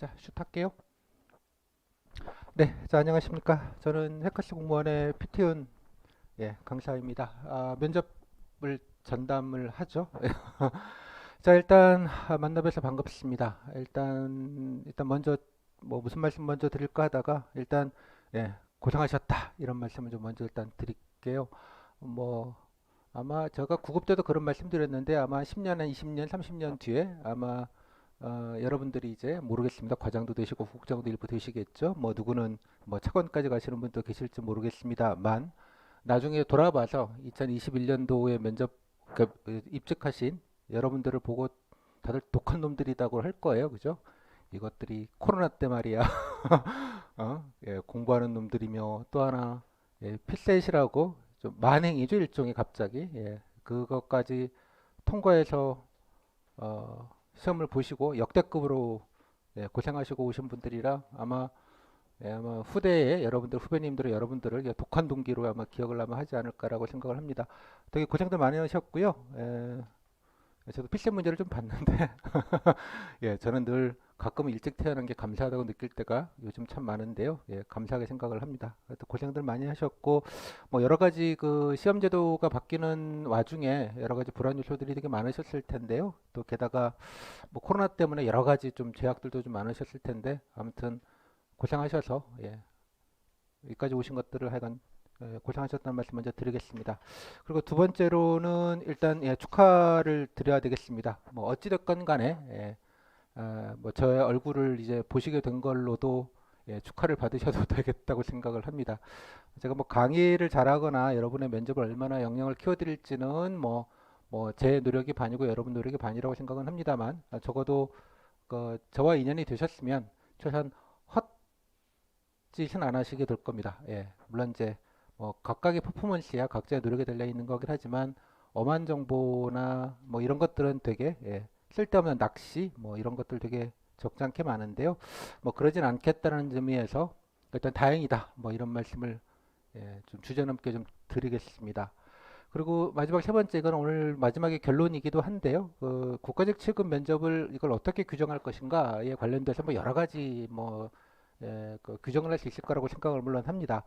자, 슛 할게요. 네, 자, 안녕하십니까. 저는 해커스 공무원의 피티훈 강사입니다. 면접을 전담을 하죠. 자, 일단 만나 뵈서 반갑습니다. 일단 먼저 뭐 무슨 말씀 먼저 드릴까 하다가 일단 고생하셨다 이런 말씀을 좀 먼저 일단 드릴게요. 뭐 아마 제가 구급 때도 그런 말씀 드렸는데 아마 10년, 20년, 30년 뒤에 아마 여러분들이 이제 모르겠습니다. 과장도 되시고 국장도 일부 되시겠죠. 뭐 누구는 뭐 차관까지 가시는 분도 계실지 모르겠습니다만 나중에 돌아봐서 2021년도에 면접 입직하신 여러분들을 보고 다들 독한 놈들이라고 할 거예요. 그죠? 이것들이 코로나 때 말이야. 공부하는 놈들이며 또 하나 필셋이라고 좀 만행이죠. 일종의 갑자기. 그것까지 통과해서 시험을 보시고 역대급으로 고생하시고 오신 분들이라 아마 후대에 여러분들 후배님들은 여러분들을 독한 동기로 아마 기억을 아마 하지 않을까라고 생각을 합니다. 되게 고생들 많이 하셨고요. 저도 필세 문제를 좀 봤는데 저는 늘 가끔 일찍 태어난 게 감사하다고 느낄 때가 요즘 참 많은데요. 감사하게 생각을 합니다. 하여튼 고생들 많이 하셨고 뭐 여러 가지 그 시험 제도가 바뀌는 와중에 여러 가지 불안 요소들이 되게 많으셨을 텐데요. 또 게다가 뭐 코로나 때문에 여러 가지 좀 제약들도 좀 많으셨을 텐데 아무튼 고생하셔서 여기까지 오신 것들을 하여간 고생하셨다는 말씀 먼저 드리겠습니다. 그리고 두 번째로는 일단 축하를 드려야 되겠습니다. 뭐 어찌됐건 간에 뭐 저의 얼굴을 이제 보시게 된 걸로도 축하를 받으셔도 되겠다고 생각을 합니다. 제가 뭐 강의를 잘하거나 여러분의 면접을 얼마나 영향을 키워드릴지는 뭐 제 노력이 반이고 여러분 노력이 반이라고 생각은 합니다만 적어도 저와 인연이 되셨으면 최소한 헛짓은 안 하시게 될 겁니다. 물론 이제 뭐 각각의 퍼포먼스야 각자의 노력에 달려 있는 거긴 하지만 엄한 정보나 뭐 이런 것들은 되게 쓸데없는 낚시 뭐 이런 것들 되게 적잖게 많은데요. 뭐 그러진 않겠다는 의미에서 일단 다행이다 뭐 이런 말씀을 좀 주저넘게 좀 드리겠습니다. 그리고 마지막 세 번째 이건 오늘 마지막에 결론이기도 한데요. 그 국가직 취급 면접을 이걸 어떻게 규정할 것인가에 관련돼서 뭐 여러 가지 뭐 그 규정을 할 수 있을 거라고 생각을 물론 합니다.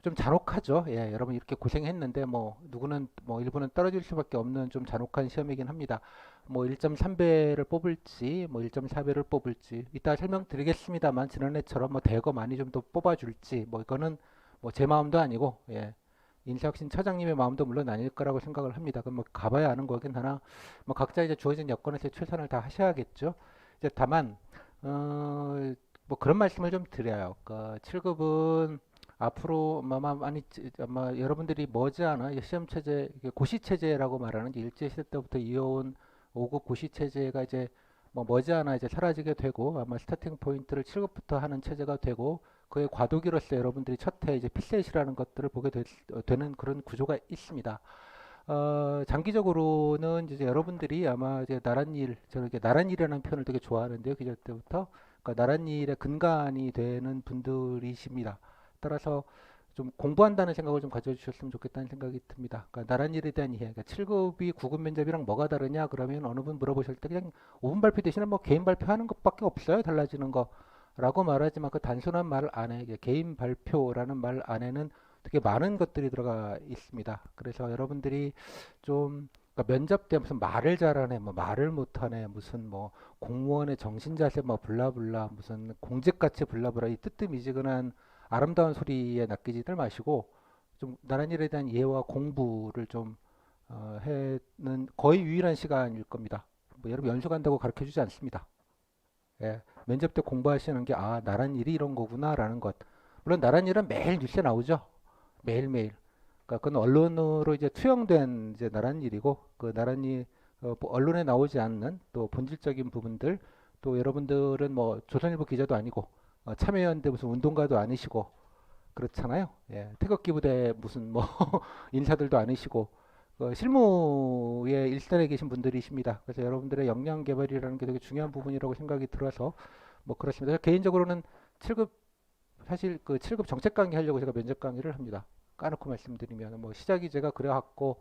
좀 잔혹하죠. 여러분 이렇게 고생했는데 뭐 누구는 뭐 일부는 떨어질 수밖에 없는 좀 잔혹한 시험이긴 합니다. 뭐 1.3배를 뽑을지 뭐 1.4배를 뽑을지 이따 설명드리겠습니다만 지난해처럼 뭐 대거 많이 좀 더 뽑아줄지 뭐 이거는 뭐 제 마음도 아니고 인사혁신 처장님의 마음도 물론 아닐 거라고 생각을 합니다. 그럼 뭐 가봐야 아는 거긴 하나 뭐 각자 이제 주어진 여건에서 최선을 다 하셔야겠죠. 이제 다만 뭐 그런 말씀을 좀 드려요. 그 7급은 앞으로 아마 여러분들이 머지않아 시험 체제 고시 체제라고 말하는 일제 시대 때부터 이어온 5급 고시 체제가 이제 뭐 머지않아 이제 사라지게 되고 아마 스타팅 포인트를 7급부터 하는 체제가 되고 그의 과도기로서 여러분들이 첫해 이제 피셋이라는 것들을 보게 되는 그런 구조가 있습니다. 장기적으로는 이제 여러분들이 아마 이제 나랏일, 저는 이렇게 나랏일이라는 표현을 되게 좋아하는데요. 기절 때부터. 그러니까 나랏일의 근간이 되는 분들이십니다. 따라서 좀 공부한다는 생각을 좀 가져주셨으면 좋겠다는 생각이 듭니다. 그러니까 나랏일에 대한 이해. 그러니까 7급이 9급 면접이랑 뭐가 다르냐? 그러면 어느 분 물어보실 때 그냥 5분 발표 대신에 뭐 개인 발표하는 것밖에 없어요. 달라지는 거. 라고 말하지만 그 단순한 말 안에 개인 발표라는 말 안에는 되게 많은 것들이 들어가 있습니다. 그래서 여러분들이 좀 그러니까 면접 때 무슨 말을 잘하네, 뭐 말을 못하네, 무슨 뭐 공무원의 정신자세 뭐 블라블라, 무슨 공직같이 블라블라 이 뜨뜻미지근한 아름다운 소리에 낚이지들 마시고 좀 나란 일에 대한 이해와 공부를 좀 해는 거의 유일한 시간일 겁니다. 뭐 여러분 연수 간다고 가르쳐 주지 않습니다. 면접 때 공부하시는 게 나란 일이 이런 거구나라는 것. 물론 나란 일은 매일 뉴스에 나오죠. 매일매일. 그러니까 그건 언론으로 이제 투영된 이제 나란 일이고 그 나란히 뭐 언론에 나오지 않는 또 본질적인 부분들 또 여러분들은 뭐 조선일보 기자도 아니고 참여연대 무슨 운동가도 아니시고 그렇잖아요. 태극기 부대 무슨 뭐 인사들도 아니시고 실무에 일선에 계신 분들이십니다. 그래서 여러분들의 역량 개발이라는 게 되게 중요한 부분이라고 생각이 들어서 뭐 그렇습니다. 개인적으로는 7급 사실 그 7급 정책 강의 하려고 제가 면접 강의를 합니다. 까놓고 말씀드리면 뭐 시작이 제가 그래왔고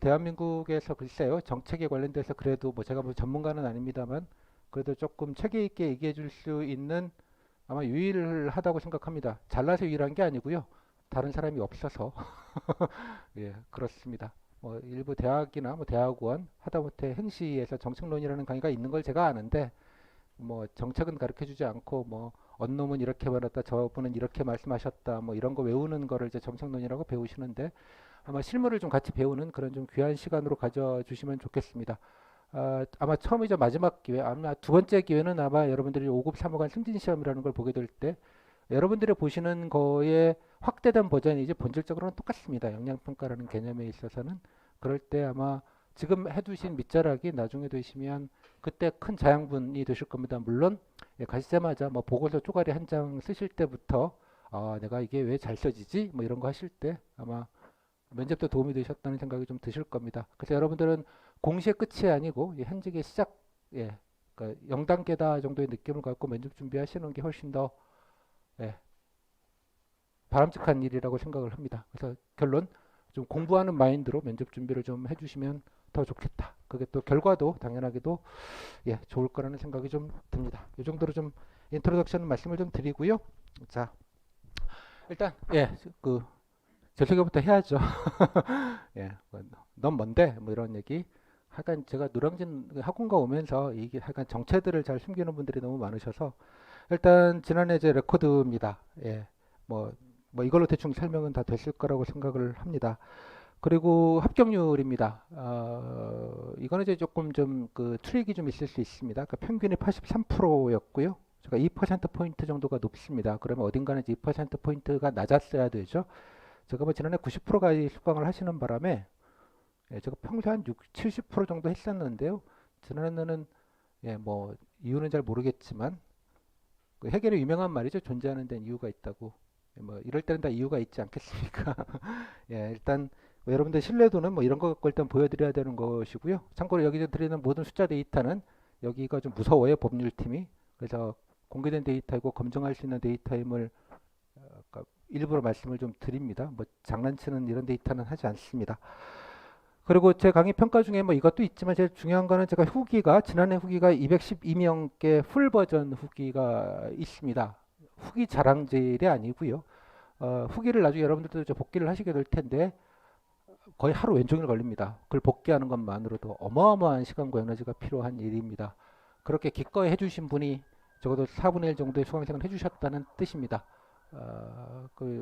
대한민국에서 글쎄요 정책에 관련돼서 그래도 뭐 제가 뭐 전문가는 아닙니다만 그래도 조금 체계 있게 얘기해 줄 수 있는 아마 유일하다고 생각합니다. 잘나서 유일한 게 아니고요. 다른 사람이 없어서 예, 그렇습니다. 뭐 일부 대학이나 뭐 대학원 하다못해 행시에서 정책론이라는 강의가 있는 걸 제가 아는데 뭐 정책은 가르쳐 주지 않고 뭐 언놈은 이렇게 말했다 저분은 이렇게 말씀하셨다 뭐 이런 거 외우는 거를 이제 정책론이라고 배우시는데 아마 실무를 좀 같이 배우는 그런 좀 귀한 시간으로 가져주시면 좋겠습니다. 아마 처음이자 마지막 기회, 아마 두 번째 기회는 아마 여러분들이 5급 사무관 승진 시험이라는 걸 보게 될 때 여러분들이 보시는 거에 확대된 버전이지 본질적으로는 똑같습니다. 역량평가라는 개념에 있어서는 그럴 때 아마 지금 해두신 밑자락이 나중에 되시면 그때 큰 자양분이 되실 겁니다. 물론 가시자마자 뭐 보고서 쪼가리 한 장 쓰실 때부터 내가 이게 왜 잘 써지지? 뭐 이런 거 하실 때 아마 면접 때 도움이 되셨다는 생각이 좀 드실 겁니다. 그래서 여러분들은 공시의 끝이 아니고 현직의 시작, 그러니까 0단계다 정도의 느낌을 갖고 면접 준비하시는 게 훨씬 더 예, 바람직한 일이라고 생각을 합니다. 그래서 결론 좀 공부하는 마인드로 면접 준비를 좀 해주시면 더 좋겠다. 그게 또 결과도 당연하게도 좋을 거라는 생각이 좀 듭니다. 이 정도로 좀 인트로덕션 말씀을 좀 드리고요. 자, 일단 그 제 소개부터 해야죠. 넌 뭔데? 뭐 이런 얘기. 하여간 제가 노량진 학원가 오면서 이게 하여간 정체들을 잘 숨기는 분들이 너무 많으셔서 일단 지난해 제 레코드입니다. 뭐, 뭐 이걸로 대충 설명은 다 됐을 거라고 생각을 합니다. 그리고 합격률입니다. 이거는 이제 조금 좀 그 트릭이 좀 있을 수 있습니다. 그러니까 평균이 83%였고요. 제가 2%포인트 정도가 높습니다. 그러면 어딘가는 이제 2%포인트가 낮았어야 되죠. 제가 뭐 지난해 90%까지 수강을 하시는 바람에 제가 평소 한 70% 정도 했었는데요. 지난해는 뭐 이유는 잘 모르겠지만 그 해결의 유명한 말이죠. 존재하는 데는 이유가 있다고. 뭐 이럴 때는 다 이유가 있지 않겠습니까? 일단 뭐 여러분들 신뢰도는 뭐 이런 거 갖고 일단 보여드려야 되는 것이고요. 참고로 여기 드리는 모든 숫자 데이터는 여기가 좀 무서워요. 법률팀이. 그래서 공개된 데이터이고 검증할 수 있는 데이터임을 그러니까 일부러 말씀을 좀 드립니다. 뭐 장난치는 이런 데이터는 하지 않습니다. 그리고 제 강의 평가 중에 뭐 이것도 있지만 제일 중요한 거는 제가 후기가 지난해 후기가 212명께 풀 버전 후기가 있습니다. 후기 자랑질이 아니고요. 후기를 나중에 여러분들도 이제 복귀를 하시게 될 텐데 거의 하루 왼종일 걸립니다. 그걸 복귀하는 것만으로도 어마어마한 시간과 에너지가 필요한 일입니다. 그렇게 기꺼이 해주신 분이 적어도 4분의 1 정도의 수강생을 해주셨다는 뜻입니다.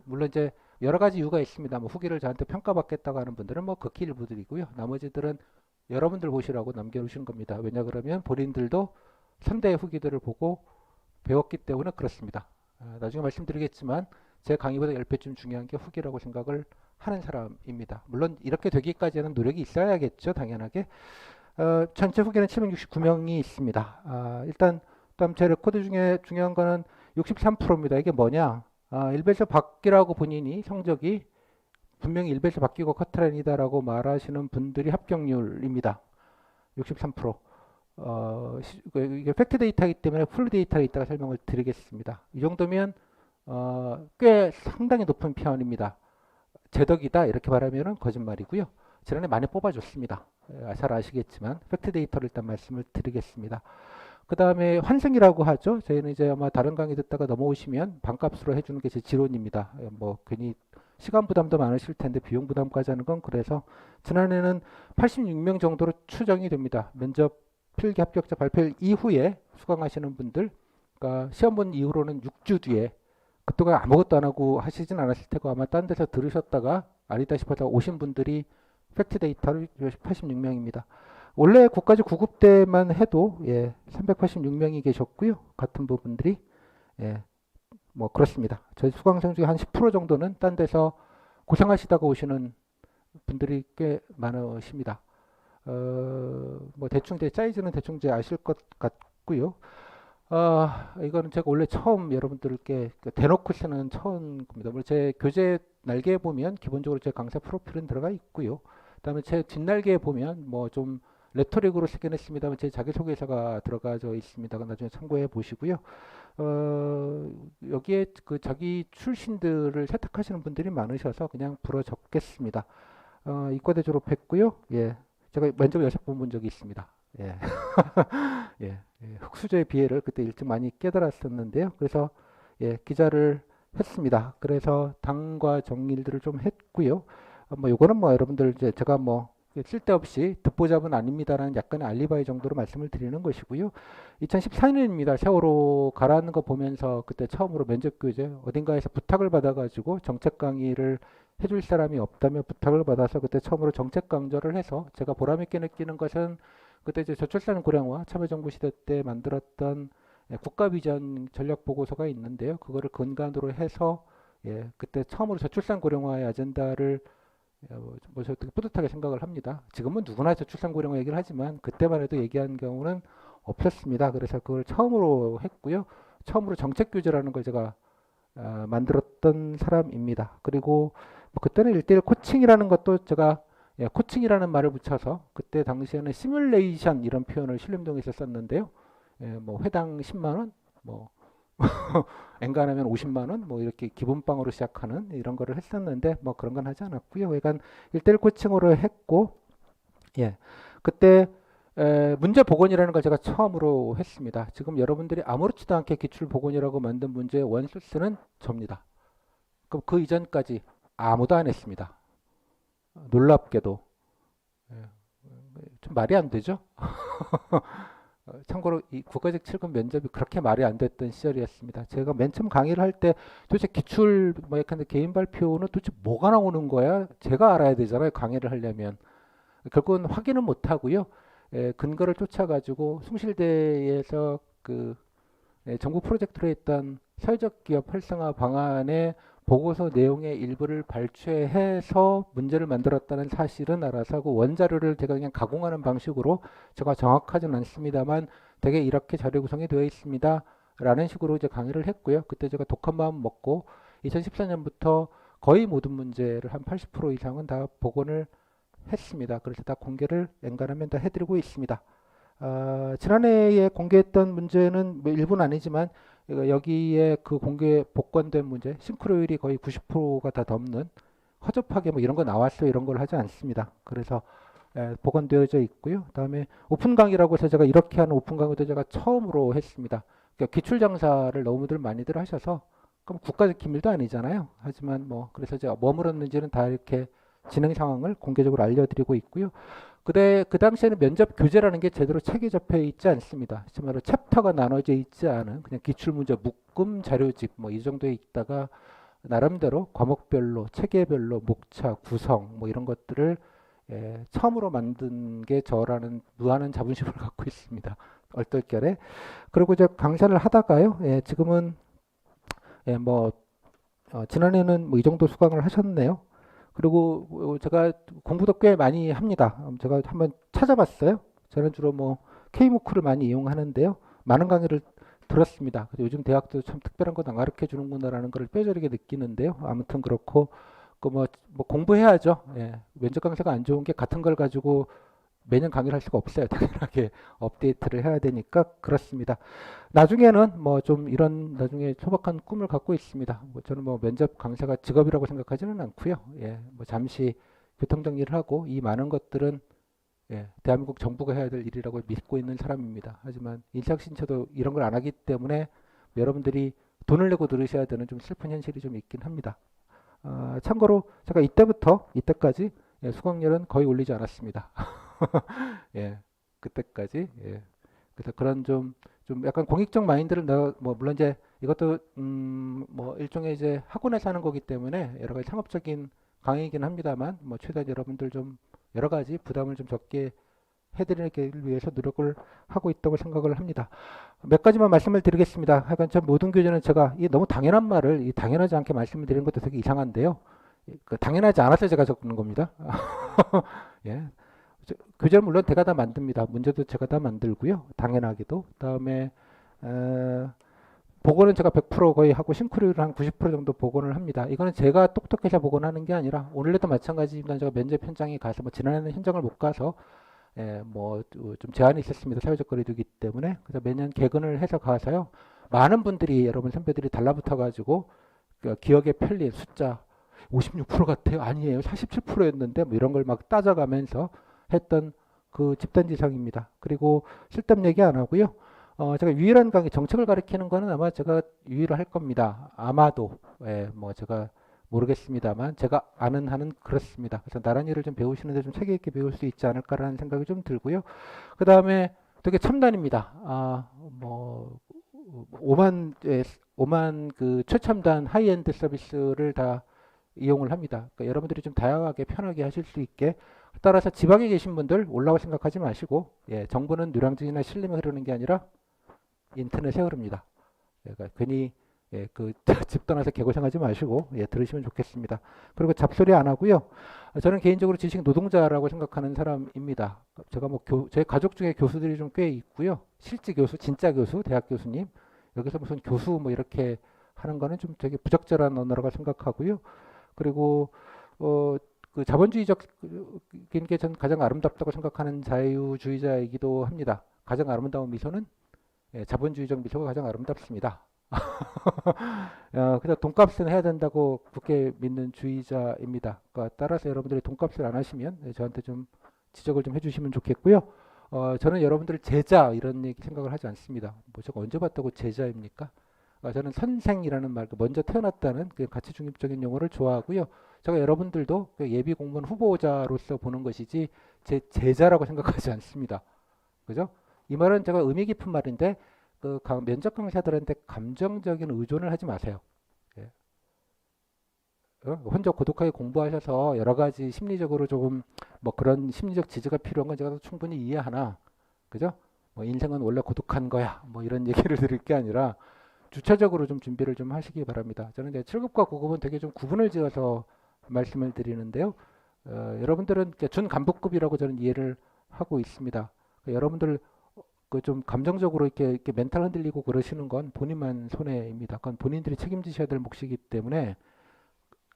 물론 이제 여러 가지 이유가 있습니다. 뭐 후기를 저한테 평가받겠다고 하는 분들은 뭐 극히 일부들이고요. 나머지들은 여러분들 보시라고 남겨놓으신 겁니다. 왜냐 그러면 본인들도 3대의 후기들을 보고 배웠기 때문에 그렇습니다. 나중에 말씀드리겠지만 제 강의보다 10배쯤 중요한 게 후기라고 생각을 하는 사람입니다. 물론 이렇게 되기까지는 노력이 있어야겠죠. 당연하게. 전체 후기는 769명이 있습니다. 일단 다음 제 레코드 중에 중요한 거는 63%입니다. 이게 뭐냐? 일베에서 바뀌라고 본인이 성적이 분명히 일베에서 바뀌고 커트라인이다라고 말하시는 분들이 합격률입니다. 63%. 이게 팩트 데이터이기 때문에 풀 데이터가 있다가 설명을 드리겠습니다. 이 정도면 꽤 상당히 높은 편입니다. 제덕이다 이렇게 말하면 거짓말이고요. 지난해 많이 뽑아줬습니다. 잘 아시겠지만 팩트 데이터를 일단 말씀을 드리겠습니다. 그 다음에 환승이라고 하죠. 저희는 이제 아마 다른 강의 듣다가 넘어오시면 반값으로 해주는 게 제 지론입니다. 뭐 괜히 시간 부담도 많으실 텐데 비용 부담까지 하는 건 그래서 지난해는 86명 정도로 추정이 됩니다. 면접 필기 합격자 발표 이후에 수강하시는 분들, 그러니까 시험 본 이후로는 6주 뒤에 그동안 아무것도 안 하고 하시진 않았을 테고 아마 딴 데서 들으셨다가 아니다 싶어서 오신 분들이 팩트 데이터를 86명입니다. 원래 국가직 9급 때만 해도 386명이 계셨고요. 같은 부분들이 뭐 그렇습니다. 저희 수강생 중에 한 10% 정도는 딴 데서 고생하시다가 오시는 분들이 꽤 많으십니다. 뭐 대충 제 사이즈는 대충 이제 아실 것 같고요. 이거는 제가 원래 처음 여러분들께 대놓고 쓰는 처음 겁니다. 물론 제 교재 날개에 보면 기본적으로 제 강사 프로필은 들어가 있고요. 그다음에 제 뒷날개에 보면 뭐 좀 레토릭으로 쓰긴 했습니다만 제 자기소개서가 들어가져 있습니다. 나중에 참고해 보시고요. 여기에 그 자기 출신들을 세탁하시는 분들이 많으셔서 그냥 불어 적겠습니다. 이과대 졸업했고요. 제가 면접 6번 본 적이 있습니다. 예. 예, 흑수저의 비애를 그때 일찍 많이 깨달았었는데요. 그래서 예, 기자를 했습니다. 그래서 당과 정일들을 좀 했고요. 뭐 요거는 뭐 여러분들 이제 제가 뭐 쓸데없이 듣보잡은 아닙니다라는 약간의 알리바이 정도로 말씀을 드리는 것이고요. 2014년입니다. 세월호 가라앉는 거 보면서 그때 처음으로 면접 교재 어딘가에서 부탁을 받아가지고 정책 강의를 해줄 사람이 없다며 부탁을 받아서 그때 처음으로 정책 강좌를 해서 제가 보람있게 느끼는 것은 그때 이제 저출산 고령화 참여정부 시대 때 만들었던 국가 비전 전략 보고서가 있는데요. 그거를 근간으로 해서 예, 그때 처음으로 저출산 고령화의 아젠다를 뭐 저 되게 뿌듯하게 생각을 합니다. 지금은 누구나 저출산 고령화 얘기를 하지만 그때만 해도 얘기한 경우는 없었습니다. 그래서 그걸 처음으로 했고요. 처음으로 정책 규제라는 걸 제가 만들었던 사람입니다. 그리고 뭐 그때는 일대일 코칭이라는 것도 제가 예, 코칭이라는 말을 붙여서 그때 당시에는 시뮬레이션 이런 표현을 신림동에서 썼는데요. 예, 뭐 회당 10만 원, 뭐 엔간하면 50만 원, 뭐 이렇게 기본빵으로 시작하는 이런 거를 했었는데 뭐 그런 건 하지 않았고요. 그러니까 일대일 코칭으로 했고 예, 그때 문제 복원이라는 걸 제가 처음으로 했습니다. 지금 여러분들이 아무렇지도 않게 기출 복원이라고 만든 문제의 원소스는 접니다. 그럼 그 이전까지 아무도 안 했습니다. 놀랍게도 예, 좀 말이 안 되죠. 참고로 이 국가직 7급 면접이 그렇게 말이 안 됐던 시절이었습니다. 제가 맨 처음 강의를 할 때 도대체 기출 뭐 약간 개인 발표는 도대체 뭐가 나오는 거야? 제가 알아야 되잖아요. 강의를 하려면 결국은 확인은 못 하고요. 근거를 쫓아가지고 숭실대에서 그 정부 프로젝트로 했던 사회적 기업 활성화 방안의 보고서 내용의 일부를 발췌해서 문제를 만들었다는 사실은 알아서 하고 원자료를 제가 그냥 가공하는 방식으로 제가 정확하지는 않습니다만 되게 이렇게 자료 구성이 되어 있습니다. 라는 식으로 이제 강의를 했고요. 그때 제가 독한 마음 먹고 2014년부터 거의 모든 문제를 한 80% 이상은 다 복원을 했습니다. 그래서 다 공개를 엔간하면 다 해드리고 있습니다. 지난해에 공개했던 문제는 뭐 일부는 아니지만 여기에 그 공개 복권된 문제 싱크로율이 거의 90%가 다 넘는 허접하게 뭐 이런 거 나왔어요 이런 걸 하지 않습니다. 그래서 복원되어져 있고요. 다음에 오픈 강의라고 해서 제가 이렇게 하는 오픈 강의도 제가 처음으로 했습니다. 그러니까 기출 장사를 너무들 많이들 하셔서 그럼 국가적 기밀도 아니잖아요. 하지만 뭐 그래서 제가 머물었는지는 다 이렇게 진행 상황을 공개적으로 알려드리고 있고요. 그 당시에는 면접 교재라는 게 제대로 책에 접해 있지 않습니다. 정말로 챕터가 나눠져 있지 않은 그냥 기출문제 묶음 자료집 뭐 이 정도에 있다가 나름대로 과목별로 체계별로 목차 구성 뭐 이런 것들을 처음으로 만든 게 저라는 무한한 자부심을 갖고 있습니다. 얼떨결에. 그리고 이제 강사를 하다가요. 지금은 뭐 지난해는 뭐 이 정도 수강을 하셨네요. 그리고 제가 공부도 꽤 많이 합니다. 제가 한번 찾아봤어요. 저는 주로 뭐 K무크를 많이 이용하는데요. 많은 강의를 들었습니다. 요즘 대학도 참 특별한 거 안 가르쳐 주는구나라는 걸 뼈저리게 느끼는데요. 아무튼 그렇고 뭐 공부해야죠. 예. 면접 강사가 안 좋은 게 같은 걸 가지고 매년 강의를 할 수가 없어요. 당연하게 업데이트를 해야 되니까 그렇습니다. 나중에는 뭐 좀 이런 나중에 소박한 꿈을 갖고 있습니다. 뭐 저는 뭐 면접 강사가 직업이라고 생각하지는 않고요. 예, 뭐 잠시 교통정리를 하고 이 많은 것들은 대한민국 정부가 해야 될 일이라고 믿고 있는 사람입니다. 하지만 인사혁신처도 이런 걸 안 하기 때문에 여러분들이 돈을 내고 들으셔야 되는 좀 슬픈 현실이 좀 있긴 합니다. 참고로 제가 이때까지 수강료는 거의 올리지 않았습니다. 예, 그때까지. 예. 그래서 그런 좀 약간 공익적 마인드를 뭐 물론 이제 이것도 뭐 일종의 이제 학원에서 하는 거기 때문에 여러 가지 상업적인 강의이긴 합니다만 뭐 최대한 여러분들 좀 여러 가지 부담을 좀 적게 해드리기 위해서 노력을 하고 있다고 생각을 합니다. 몇 가지만 말씀을 드리겠습니다. 하여간 저 모든 교재는 제가 이 너무 당연한 말을 이 당연하지 않게 말씀을 드리는 것도 되게 이상한데요. 그 당연하지 않아서 제가 적는 겁니다. 예. 교재는 물론 제가 다 만듭니다. 문제도 제가 다 만들고요. 당연하게도. 그다음에 복원은 제가 100% 거의 하고 싱크로율을 한 90% 정도 복원을 합니다. 이거는 제가 똑똑해서 복원하는 게 아니라 오늘에도 마찬가지입니다. 제가 면접 현장에 가서 뭐 지난해는 현장을 못 가서 뭐 좀 제한이 있었습니다. 사회적 거리두기 때문에. 그래서 매년 개근을 해서 가서요. 많은 분들이 여러분 선배들이 달라붙어 가지고 그 기억에 편린 숫자 56% 같아요. 아니에요. 47%였는데 뭐 이런 걸 막 따져가면서 했던 그 집단지성입니다. 그리고 쓸데없는 얘기 안 하고요. 제가 유일한 강의 정책을 가리키는 거는 아마 제가 유일할 겁니다. 아마도 예, 뭐 제가 모르겠습니다만 제가 아는 한은 그렇습니다. 그래서 나란히를 좀 배우시는데 좀 체계 있게 배울 수 있지 않을까라는 생각이 좀 들고요. 그 다음에 되게 첨단입니다. 뭐 5만 그 최첨단 하이엔드 서비스를 다 이용을 합니다. 그러니까 여러분들이 좀 다양하게 편하게 하실 수 있게 따라서 지방에 계신 분들 올라올 생각하지 마시고 예, 정보는 누량진이나 신림에 흐르는 게 아니라 인터넷에 흐릅니다. 그러니까 괜히 예, 그 집 떠나서 개고생하지 마시고 예, 들으시면 좋겠습니다. 그리고 잡소리 안 하고요. 저는 개인적으로 지식 노동자라고 생각하는 사람입니다. 제가 뭐 제 가족 중에 교수들이 좀 꽤 있고요. 실제 교수, 진짜 교수, 대학 교수님 여기서 무슨 교수 뭐 이렇게 하는 거는 좀 되게 부적절한 언어라고 생각하고요. 그리고 그 자본주의적 게 전 가장 아름답다고 생각하는 자유주의자이기도 합니다. 가장 아름다운 미소는 예, 자본주의적 미소가 가장 아름답습니다. 그래서 돈값은 해야 된다고 굳게 믿는 주의자입니다. 그러니까 따라서 여러분들이 돈값을 안 하시면 예, 저한테 좀 지적을 좀 해주시면 좋겠고요. 저는 여러분들 제자 이런 얘기 생각을 하지 않습니다. 뭐 제가 언제 봤다고 제자입니까? 저는 선생이라는 말, 먼저 태어났다는 그 가치 중립적인 용어를 좋아하고요. 제가 여러분들도 그 예비 공무원 후보자로서 보는 것이지 제 제자라고 생각하지 않습니다. 그죠? 이 말은 제가 의미 깊은 말인데 그 면접 강사들한테 감정적인 의존을 하지 마세요. 예. 혼자 고독하게 공부하셔서 여러 가지 심리적으로 조금 뭐 그런 심리적 지지가 필요한 건 제가 충분히 이해하나, 그죠? 뭐 인생은 원래 고독한 거야. 뭐 이런 얘기를 드릴 게 아니라 주체적으로 좀 준비를 좀 하시기 바랍니다. 저는 이제 7급과 9급은 되게 좀 구분을 지어서 말씀을 드리는데요. 여러분들은 준간부급이라고 저는 이해를 하고 있습니다. 여러분들 그 좀 감정적으로 이렇게 멘탈 흔들리고 그러시는 건 본인만 손해입니다. 그건 본인들이 책임지셔야 될 몫이기 때문에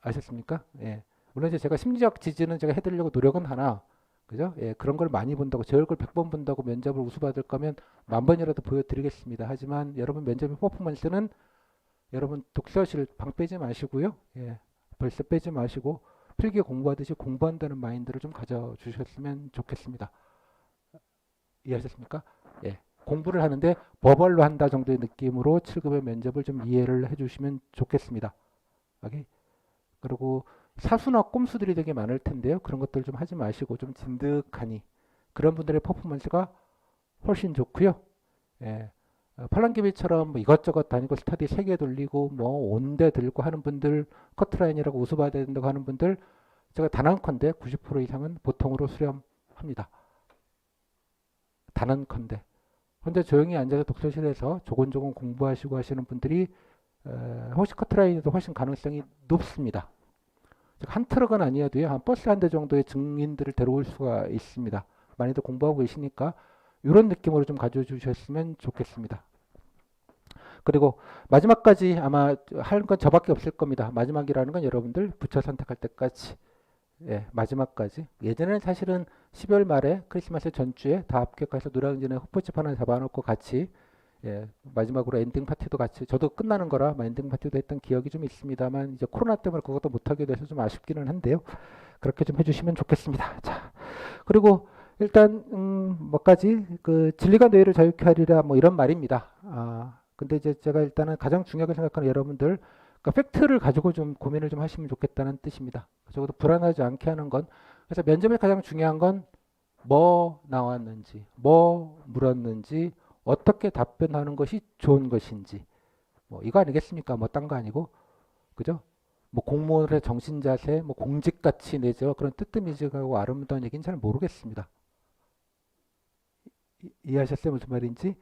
아셨습니까? 예. 물론 이제 제가 심리적 지지는 제가 해드리려고 노력은 하나, 그죠? 예, 그런 걸 많이 본다고, 제 얼굴 100번 본다고 면접을 우수받을 거면 10,000번이라도 보여드리겠습니다. 하지만 여러분 면접의 퍼포먼스는 여러분 독서실 방 빼지 마시고요. 예, 벌써 빼지 마시고 필기 공부하듯이 공부한다는 마인드를 좀 가져주셨으면 좋겠습니다. 이해하셨습니까? 예, 공부를 하는데 버벌로 한다 정도의 느낌으로 7급의 면접을 좀 이해를 해주시면 좋겠습니다. 오케이? 그리고 사수나 꼼수들이 되게 많을 텐데요. 그런 것들 좀 하지 마시고 좀 진득하니 그런 분들의 퍼포먼스가 훨씬 좋고요. 예, 팔랑기비처럼 뭐 이것저것 다니고 스터디 3개 돌리고 뭐 온대 들고 하는 분들, 커트라인이라고 우수받아야 된다고 하는 분들 제가 단언컨대 90% 이상은 보통으로 수렴합니다. 단언컨대. 혼자 조용히 앉아서 독서실에서 조곤조곤 공부하시고 하시는 분들이 혹시 커트라인에도 훨씬 가능성이 높습니다. 한 트럭은 아니어도요, 한 버스 한 대 정도의 증인들을 데려올 수가 있습니다. 많이들 공부하고 계시니까 이런 느낌으로 좀 가져주셨으면 좋겠습니다. 그리고 마지막까지 아마 할 건 저밖에 없을 겁니다. 마지막이라는 건 여러분들 부처 선택할 때까지. 예, 마지막까지. 예전에는 사실은 12월 말에 크리스마스 전주에 다 합격해서 노량진에 호프집 하나 잡아놓고 같이 예, 마지막으로 엔딩 파티도 같이 저도 끝나는 거라 엔딩 파티도 했던 기억이 좀 있습니다만 이제 코로나 때문에 그것도 못하게 돼서 좀 아쉽기는 한데요. 그렇게 좀 해주시면 좋겠습니다. 자, 그리고 일단 뭐까지 그 진리가 너희를 자유케 하리라 뭐 이런 말입니다. 근데 이제 제가 일단은 가장 중요하게 생각하는 여러분들 그러니까 팩트를 가지고 좀 고민을 좀 하시면 좋겠다는 뜻입니다. 적어도 불안하지 않게 하는 건 그래서 면접에 가장 중요한 건 뭐 나왔는지, 뭐 물었는지, 어떻게 답변하는 것이 좋은 것인지 뭐 이거 아니겠습니까? 뭐 딴 거 아니고 그죠? 뭐 공무원의 정신자세, 뭐 공직가치 내지와 그런 뜨뜻미지하고 아름다운 얘기는 잘 모르겠습니다. 이해하셨어요? 무슨 말인지?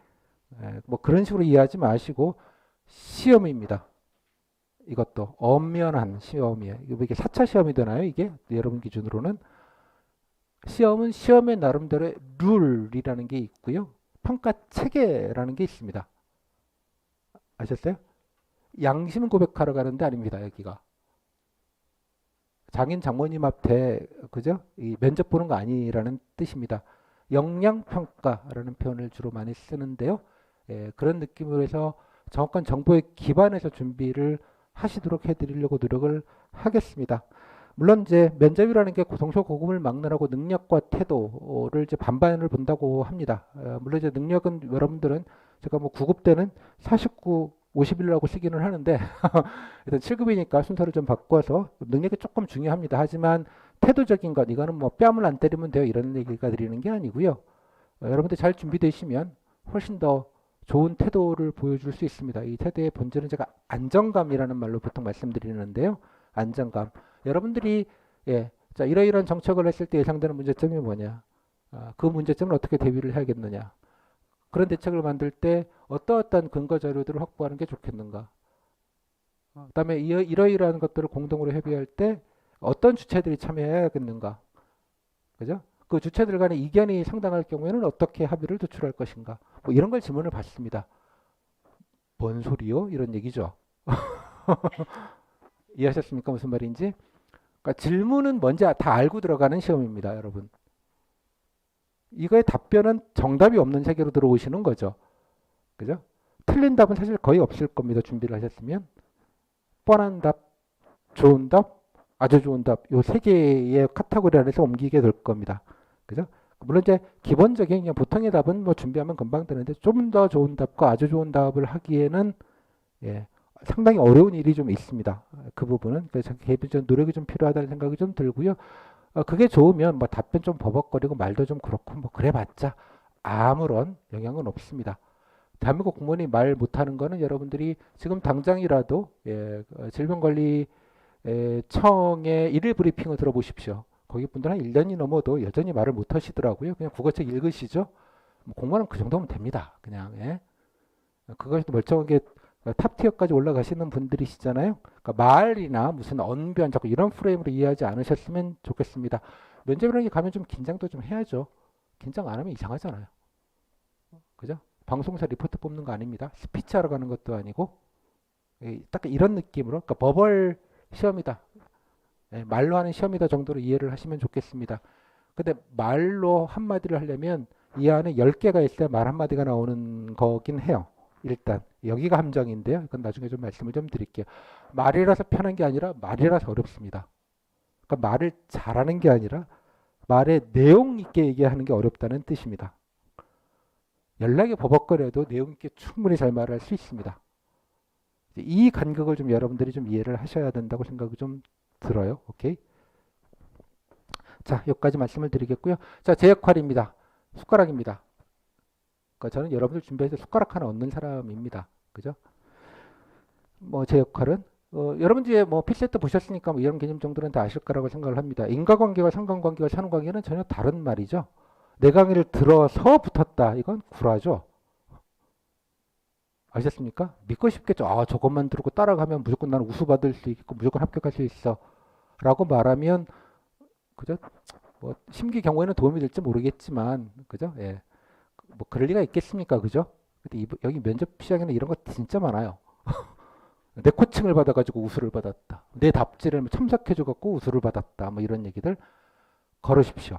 뭐 그런 식으로 이해하지 마시고 시험입니다. 이것도 엄연한 시험이에요. 이게 4차 시험이 되나요? 이게 여러분 기준으로는 시험은 시험의 나름대로의 룰이라는 게 있고요. 평가 체계라는 게 있습니다. 아셨어요? 양심 고백하러 가는 데 아닙니다. 여기가 장인 장모님 앞에 그죠? 이 면접 보는 거 아니라는 뜻입니다. 역량평가라는 표현을 주로 많이 쓰는데요. 예, 그런 느낌으로 해서 정확한 정보에 기반해서 준비를 하시도록 해드리려고 노력을 하겠습니다. 물론 이제 면접이라는 게 동서고금을 막론하고 능력과 태도를 이제 반반을 본다고 합니다. 물론 이제 능력은 여러분들은 제가 뭐 9급 때는 49, 51라고 쓰기는 하는데 일단 7급이니까 순서를 좀 바꿔서 능력이 조금 중요합니다. 하지만 태도적인 것 이거는 뭐 뺨을 안 때리면 돼요. 이런 얘기가 드리는 게 아니고요. 여러분들 잘 준비되시면 훨씬 더 좋은 태도를 보여줄 수 있습니다. 이 태도의 본질은 제가 안정감이라는 말로 보통 말씀드리는데요. 안정감. 여러분들이 예, 자 이러이러한 정책을 했을 때 예상되는 문제점이 뭐냐? 그 문제점을 어떻게 대비를 해야겠느냐? 그런 대책을 만들 때 어떠어떠한 근거 자료들을 확보하는 게 좋겠는가? 그다음에 이러이러한 것들을 공동으로 협의할 때 어떤 주체들이 참여해야겠는가? 그죠? 그 주체들 간의 이견이 상당할 경우에는 어떻게 합의를 도출할 것인가? 뭐 이런 걸 질문을 받습니다. 뭔 소리요? 이런 얘기죠. 이해하셨습니까? 무슨 말인지? 그러니까 질문은 뭔지 다 알고 들어가는 시험입니다, 여러분. 이거의 답변은 정답이 없는 세계로 들어오시는 거죠. 그죠? 틀린 답은 사실 거의 없을 겁니다. 준비를 하셨으면. 뻔한 답, 좋은 답, 아주 좋은 답, 요 세 개의 카테고리 안에서 옮기게 될 겁니다. 그죠? 물론 이제 기본적인 그냥 보통의 답은 뭐 준비하면 금방 되는데 좀 더 좋은 답과 아주 좋은 답을 하기에는 예, 상당히 어려운 일이 좀 있습니다. 그 부분은 그래서 개인적인 노력이 좀 필요하다는 생각이 좀 들고요. 그게 좋으면 뭐 답변 좀 버벅거리고 말도 좀 그렇고 뭐 그래봤자 아무런 영향은 없습니다. 대한민국 공무원이 말 못하는 거는 여러분들이 지금 당장이라도 예, 질병관리청의 일일 브리핑을 들어보십시오. 거기 분들 한 1년이 넘어도 여전히 말을 못 하시더라고요. 그냥 국어책 읽으시죠. 뭐 공무원은 그 정도면 됩니다. 그냥 예. 그것이 멀쩡하게 탑티어까지 올라가시는 분들이시잖아요. 그러니까 말이나 무슨 언변 자꾸 이런 프레임으로 이해하지 않으셨으면 좋겠습니다. 면접이라는 게 가면 좀 긴장도 좀 해야죠. 긴장 안 하면 이상하잖아요. 그죠? 방송사 리포트 뽑는 거 아닙니다. 스피치 하러 가는 것도 아니고 딱 이런 느낌으로 그러니까 버벌 시험이다. 예, 말로 하는 시험이다 정도로 이해를 하시면 좋겠습니다. 근데 말로 한마디를 하려면 이 안에 10개가 있어야 말 한마디가 나오는 거긴 해요. 일단 여기가 함정인데요. 이건 나중에 좀 말씀을 좀 드릴게요. 말이라서 편한 게 아니라 말이라서 어렵습니다. 그러니까 말을 잘하는 게 아니라 말의 내용 있게 얘기하는 게 어렵다는 뜻입니다. 연락이 버벅거려도 내용 있게 충분히 잘 말할 수 있습니다. 이 간격을 좀 여러분들이 좀 이해를 하셔야 된다고 생각이 좀 들어요. 오케이? 자, 여기까지 말씀을 드리겠고요. 자, 제 역할입니다. 숟가락입니다. 그러니까 저는 여러분들 준비해서 숟가락 하나 얻는 사람입니다. 그죠? 뭐 제 역할은 여러분들이 뭐 피세트 보셨으니까 뭐 이런 개념 정도는 다 아실 거라고 생각을 합니다. 인과관계와 상관관계와 상관관계는 전혀 다른 말이죠. 내 강의를 들어서 붙었다. 이건 구라죠. 아셨습니까? 믿고 싶겠죠. 아, 저것만 들고 따라가면 무조건 나는 우수 받을 수 있고 무조건 합격할 수 있어. 라고 말하면 그죠? 뭐 심기 경우에는 도움이 될지 모르겠지만 그죠? 예. 뭐 그럴 리가 있겠습니까? 그죠? 근데 여기 면접 시장에는 이런 거 진짜 많아요. 내 코칭을 받아가지고 우수를 받았다. 내 답지를 첨삭해줘갖고 우수를 받았다. 뭐 이런 얘기들 걸으십시오.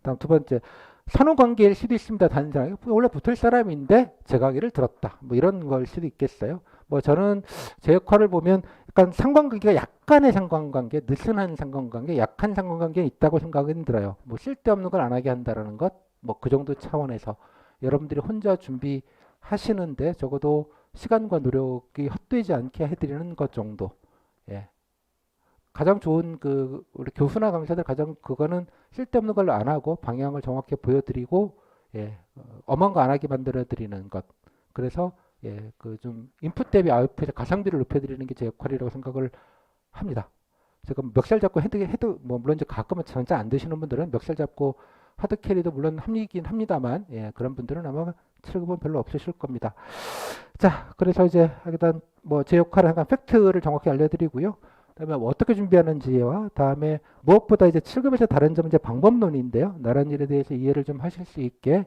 다음 두 번째, 선후관계일 수도 있습니다. 다른 사람이 원래 붙을 사람인데 제 강의를 들었다. 뭐 이런 걸 수도 있겠어요. 뭐 저는 제 역할을 보면 약간 상관관계가 약간의 상관관계, 느슨한 상관관계, 약한 상관관계 있다고 생각은 들어요. 뭐 쓸데없는 걸 안 하게 한다라는 것, 뭐 그 정도 차원에서 여러분들이 혼자 준비하시는데 적어도 시간과 노력이 헛되지 않게 해드리는 것 정도. 예. 가장 좋은 그 우리 교수나 강사들 가장 그거는 쓸데없는 걸 안 하고 방향을 정확히 보여드리고 예, 엄한 거 안 하게 만들어 드리는 것. 그래서 예, 그 좀 인풋 대비 아웃풋의 가성비를 높여드리는 게 제 역할이라고 생각을 합니다. 제가 멱살 잡고 해도 뭐 물론 이제 가끔은 진짜 안 되시는 분들은 멱살 잡고 하드 캐리도 물론 합리긴 합니다만 예, 그런 분들은 아마 7급은 별로 없으실 겁니다. 자, 그래서 이제 일단 뭐 제 역할을 약간 팩트를 정확히 알려드리고요. 그다음에 뭐 어떻게 준비하는지와 다음에 무엇보다 이제 7급에서 다른 점은 이제 방법론인데요. 나란 일에 대해서 이해를 좀 하실 수 있게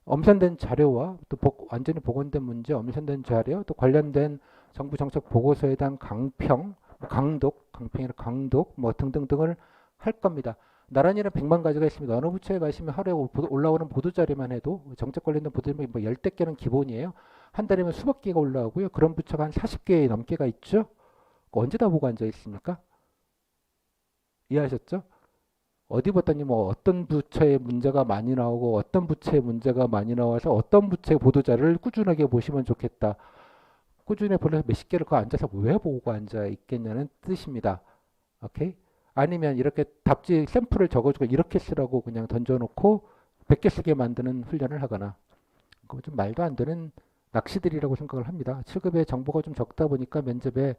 엄선된 자료와 또 완전히 복원된 문제, 엄선된 자료, 또 관련된 정부 정책 보고서에 대한 강평, 강평이나 강독 뭐 등등등을 할 겁니다. 나란히는 100만 가지가 있습니다. 어느 부처에 가시면 하루에 올라오는 보도자료만 해도 정책 관련된 보도자료 뭐 10대 개는 기본이에요. 한 달이면 수백 개가 올라오고요. 그런 부처가 한 40개 넘게가 있죠. 언제 다 보고 앉아 있습니까? 이해하셨죠? 어디 봤더니 뭐 어떤 부처의 문제가 많이 나오고 어떤 부처의 문제가 많이 나와서 어떤 부처의 보도자를 꾸준하게 보시면 좋겠다. 꾸준히 보려서 몇십 개를 그 앉아서 왜 보고 앉아 있겠냐는 뜻입니다. 오케이? 아니면 이렇게 답지 샘플을 적어주고 이렇게 쓰라고 그냥 던져놓고 100개 쓰게 만드는 훈련을 하거나 그거 좀 말도 안 되는 낚시들이라고 생각을 합니다. 7급에 정보가 좀 적다 보니까 면접에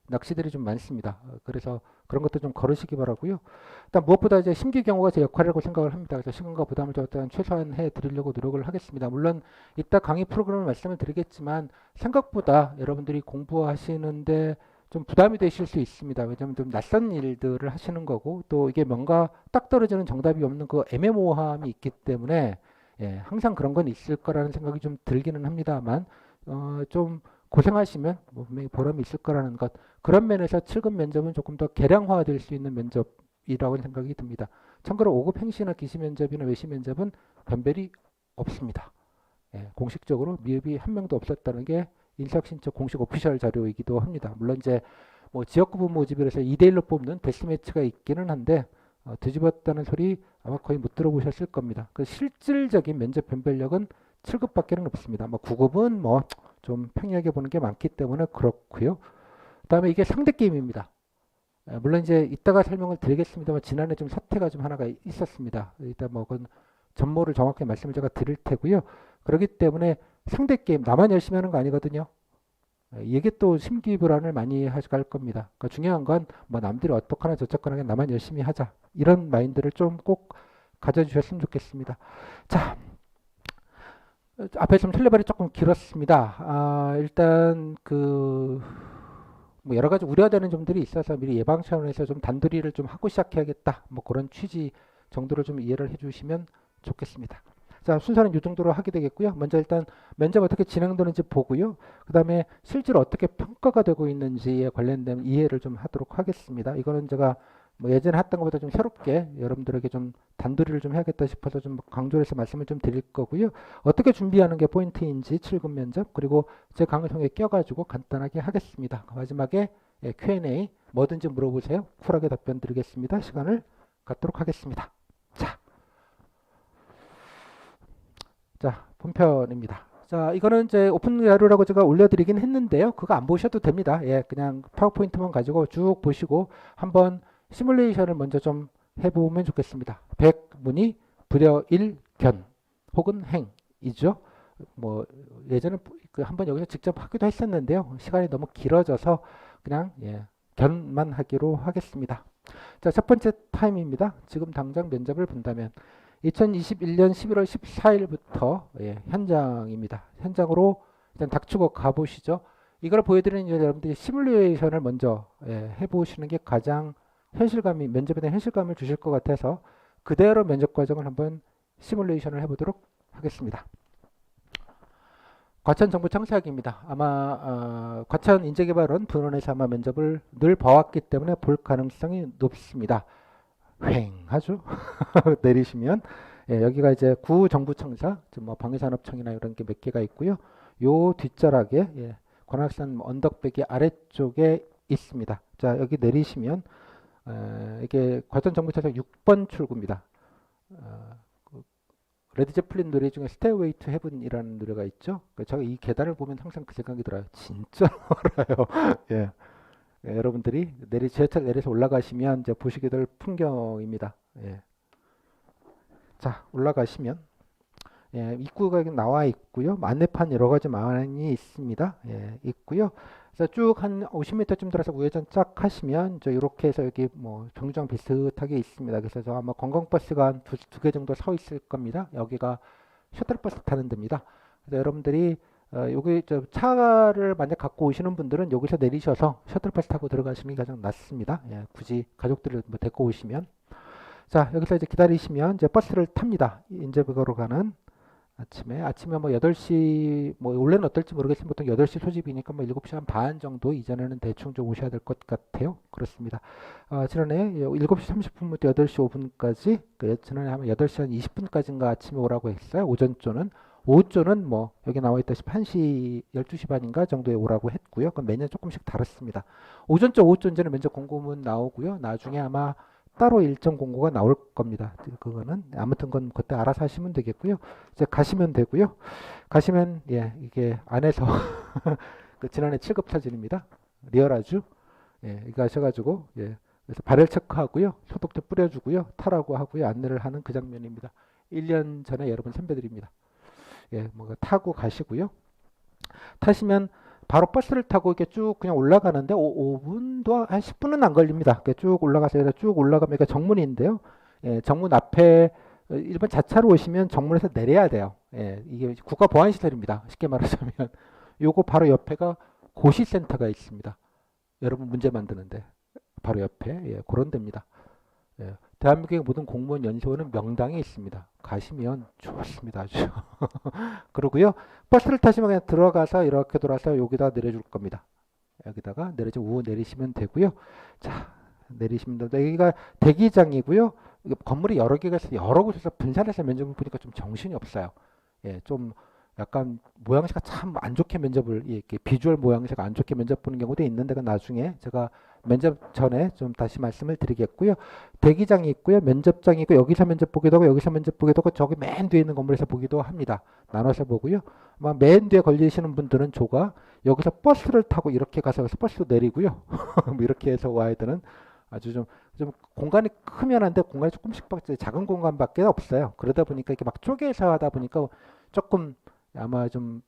낚시들이 좀 많습니다. 그래서 그런 것도 좀 걸으시기 바라고요. 일단 무엇보다 이제 심기 경호가 제 역할이라고 생각을 합니다. 그래서 시간과 부담을 좀 최소한 해 드리려고 노력을 하겠습니다. 물론 이따 강의 프로그램을 말씀을 드리겠지만 생각보다 여러분들이 공부하시는데 좀 부담이 되실 수 있습니다. 왜냐하면 좀 낯선 일들을 하시는 거고 또 이게 뭔가 딱 떨어지는 정답이 없는 그 애매모호함이 있기 때문에 예, 항상 그런 건 있을 거라는 생각이 좀 들기는 합니다만 좀 고생하시면 뭐 분명히 보람이 있을 거라는 것 그런 면에서 7급 면접은 조금 더 개량화될 수 있는 면접이라고 생각이 듭니다. 참고로 5급 행시나 기시 면접이나 외시 면접은 변별이 없습니다. 예, 공식적으로 미흡이 한 명도 없었다는 게 인사신청 공식 오피셜 자료이기도 합니다. 물론 이제 뭐 지역구분 모집이라서 2대1로 뽑는 데스매치가 있기는 한데 뒤집었다는 소리 아마 거의 못 들어보셨을 겁니다. 그 실질적인 면접 변별력은 7급밖에는 없습니다. 뭐 9급은 뭐 좀 평이하게 보는 게 많기 때문에 그렇고요. 그다음에 이게 상대 게임입니다. 물론 이제 이따가 설명을 드리겠습니다만 지난해 좀 사태가 좀 하나가 있었습니다. 일단 뭐 그건 전모를 정확히 말씀을 제가 드릴 테고요. 그렇기 때문에 상대 게임 나만 열심히 하는 거 아니거든요. 이게 또 심기불안을 많이 할 겁니다. 그러니까 중요한 건 뭐 남들이 어떻거나 저쩌거나 나만 열심히 하자 이런 마인드를 좀 꼭 가져주셨으면 좋겠습니다. 자, 앞에 좀 설레발이 조금 길었습니다. 일단 뭐 여러 가지 우려되는 점들이 있어서 미리 예방 차원에서 좀 단도리를 좀 하고 시작해야겠다. 뭐 그런 취지 정도로 좀 이해를 해주시면 좋겠습니다. 자, 순서는 이 정도로 하게 되겠고요. 먼저 일단 면접 어떻게 진행되는지 보고요. 그 다음에 실제로 어떻게 평가가 되고 있는지에 관련된 이해를 좀 하도록 하겠습니다. 이거는 제가 뭐 예전에 했던 것보다 좀 새롭게 여러분들에게 좀 단도리를 좀 해야겠다 싶어서 좀 강조를 해서 말씀을 좀 드릴 거고요. 어떻게 준비하는 게 포인트인지 7급 면접 그리고 제 강의통에 껴가지고 간단하게 하겠습니다. 마지막에 Q&A 뭐든지 물어보세요. 쿨하게 답변 드리겠습니다. 시간을 갖도록 하겠습니다. 자, 본편입니다. 자, 이거는 이제 오픈 자료라고 제가 올려드리긴 했는데요. 그거 안 보셔도 됩니다. 예, 그냥 파워포인트만 가지고 쭉 보시고 한번 시뮬레이션을 먼저 좀 해보면 좋겠습니다. 백문이 불여일견 혹은 행이죠. 뭐 예전에 한번 여기서 직접 하기도 했었는데요. 시간이 너무 길어져서 그냥 견만 하기로 하겠습니다. 자, 첫 번째 타임입니다. 지금 당장 면접을 본다면 2021년 11월 14일부터 현장입니다. 현장으로 일단 닥치고 가보시죠. 이걸 보여드리는 여러분들이 시뮬레이션을 먼저 해보시는 게 가장 현실감이 면접에 대한 현실감을 주실 것 같아서 그대로 면접 과정을 한번 시뮬레이션을 해보도록 하겠습니다. 과천 정부 청사학입니다. 아마 과천 인재개발원 분원에서 아마 면접을 늘 봐왔기 때문에 볼 가능성이 높습니다. 휑하죠. 내리시면 여기가 이제 구정부청사, 뭐 방위산업청이나 이런 게 몇 개가 있고요. 요 뒷자락에 관악산 언덕배기 아래쪽에 있습니다. 자, 여기 내리시면 이게 과천 정부청사 6번 출구입니다. 레드제플린 노래 중에 스테이웨이 투 헤븐이라는 노래가 있죠. 제가 이 계단을 보면 항상 그 생각이 들어요. 진짜 멀어요. 예. 여러분들이 지하철 내려서 올라가시면 이제 보시게 될 풍경입니다. 자, 올라가시면 입구가 나와 있고요. 안내판 여러 가지 많이 있습니다. 있고요. 그래서 쭉 한 50m쯤 들어서 우회전 쫙 하시면 이렇게 해서 여기 뭐 정류장 비슷하게 있습니다. 그래서 저 아마 관광버스가 한 두 개 정도 서 있을 겁니다. 여기가 셔틀버스 타는 데입니다. 그래서 여러분들이 여기 차를 만약 갖고 오시는 분들은 여기서 내리셔서 셔틀버스 타고 들어가시는 게 가장 낫습니다. 굳이 가족들을 뭐 데리고 오시면. 자, 여기서 이제 기다리시면 이제 버스를 탑니다. 인제백으로 가는 아침에 뭐 8시, 뭐 원래는 어떨지 모르겠지만 보통 8시 소집이니까 뭐 7시 한 반 정도 이전에는 대충 좀 오셔야 될 것 같아요. 그렇습니다. 지난해 7시 30분부터 8시 5분까지, 지난해 하면 8시 한 20분까지인가 아침에 오라고 했어요. 오전조는. 오후조는 뭐 여기 나와 있다시피 1시, 12시 반인가 정도에 오라고 했고요. 그건 매년 조금씩 다릅니다. 오전조, 오후조는 면접 공고문 나오고요. 나중에 아마 따로 일정 공고가 나올 겁니다. 그거는 아무튼 건 그때 알아서 하시면 되겠고요. 이제 가시면 되고요. 가시면 예, 이게 안에서 그 지난해 7급 사진입니다. 리얼하죠? 예, 이거 하셔가지고 예, 그래서 발열 체크하고요, 소독제 뿌려주고요, 타라고 하고요, 안내를 하는 그 장면입니다. 1년 전에 여러분 선배드립니다. 예, 뭔가 타고 가시고요. 타시면 바로 버스를 타고 이렇게 쭉 그냥 올라가는데 5분도 한 10분은 안 걸립니다. 이렇게 쭉 올라가서 쭉 올라가면 이게 정문인데요. 예, 정문 앞에 일반 자차로 오시면 정문에서 내려야 돼요. 예, 이게 국가 보안 시설입니다. 쉽게 말하자면 요거 바로 옆에가 고시센터가 있습니다. 여러분 문제 만드는데 바로 옆에 예, 그런 데입니다. 예, 대한민국의 모든 공무원 연수원은 명당에 있습니다. 가시면 좋습니다. 아주. 그러고요. 버스를 타시면 그냥 들어가서 이렇게 돌아서 여기다 내려줄 겁니다. 여기다가 내려서 우후 내리시면 되고요. 자, 내리시면 됩니다. 여기가 대기장이고요. 건물이 여러 개가 있어서 여러 곳에서 분산해서 면접을 보니까 좀 정신이 없어요. 예, 좀 약간 모양새가 참 안 좋게 면접을 이렇게 비주얼 모양새가 안 좋게 면접 보는 경우도 있는데 그 나중에 제가 면접 전에 좀 다시 말씀을 드리겠고요. 대기장이 있고요. 면접장이 있고 여기서 면접 보기도 하고 여기서 면접 보기도 하고 저기 맨 뒤에 있는 건물에서 보기도 합니다. 나눠서 보고요. 아마 맨 뒤에 걸리시는 분들은 조가 여기서 버스를 타고 이렇게 가서 버스도 내리고요. 뭐 이렇게 해서 와야 되는 아주 좀 공간이 크면 한데 공간이 조금씩 작은 공간밖에 없어요. 그러다 보니까 이렇게 막 쪼개서 하다 보니까 조금 아마 좀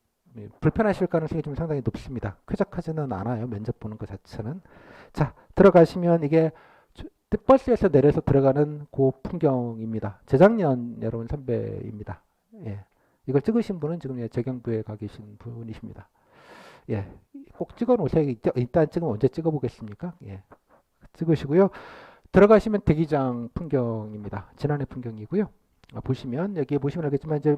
불편하실 가능성이 좀 상당히 높습니다. 쾌적하지는 않아요. 면접 보는 것 자체는. 자, 들어가시면 이게 버스에서 내려서 들어가는 그 풍경입니다. 재작년 여러분 선배입니다. 예. 이걸 찍으신 분은 지금 예, 재경부에 가 계신 분이십니다. 예. 꼭 찍어 놓으세요. 일단 찍으면 언제 찍어 보겠습니까? 예. 찍으시고요. 들어가시면 대기장 풍경입니다. 지난해 풍경이고요. 보시면 여기 보시면 알겠지만 이제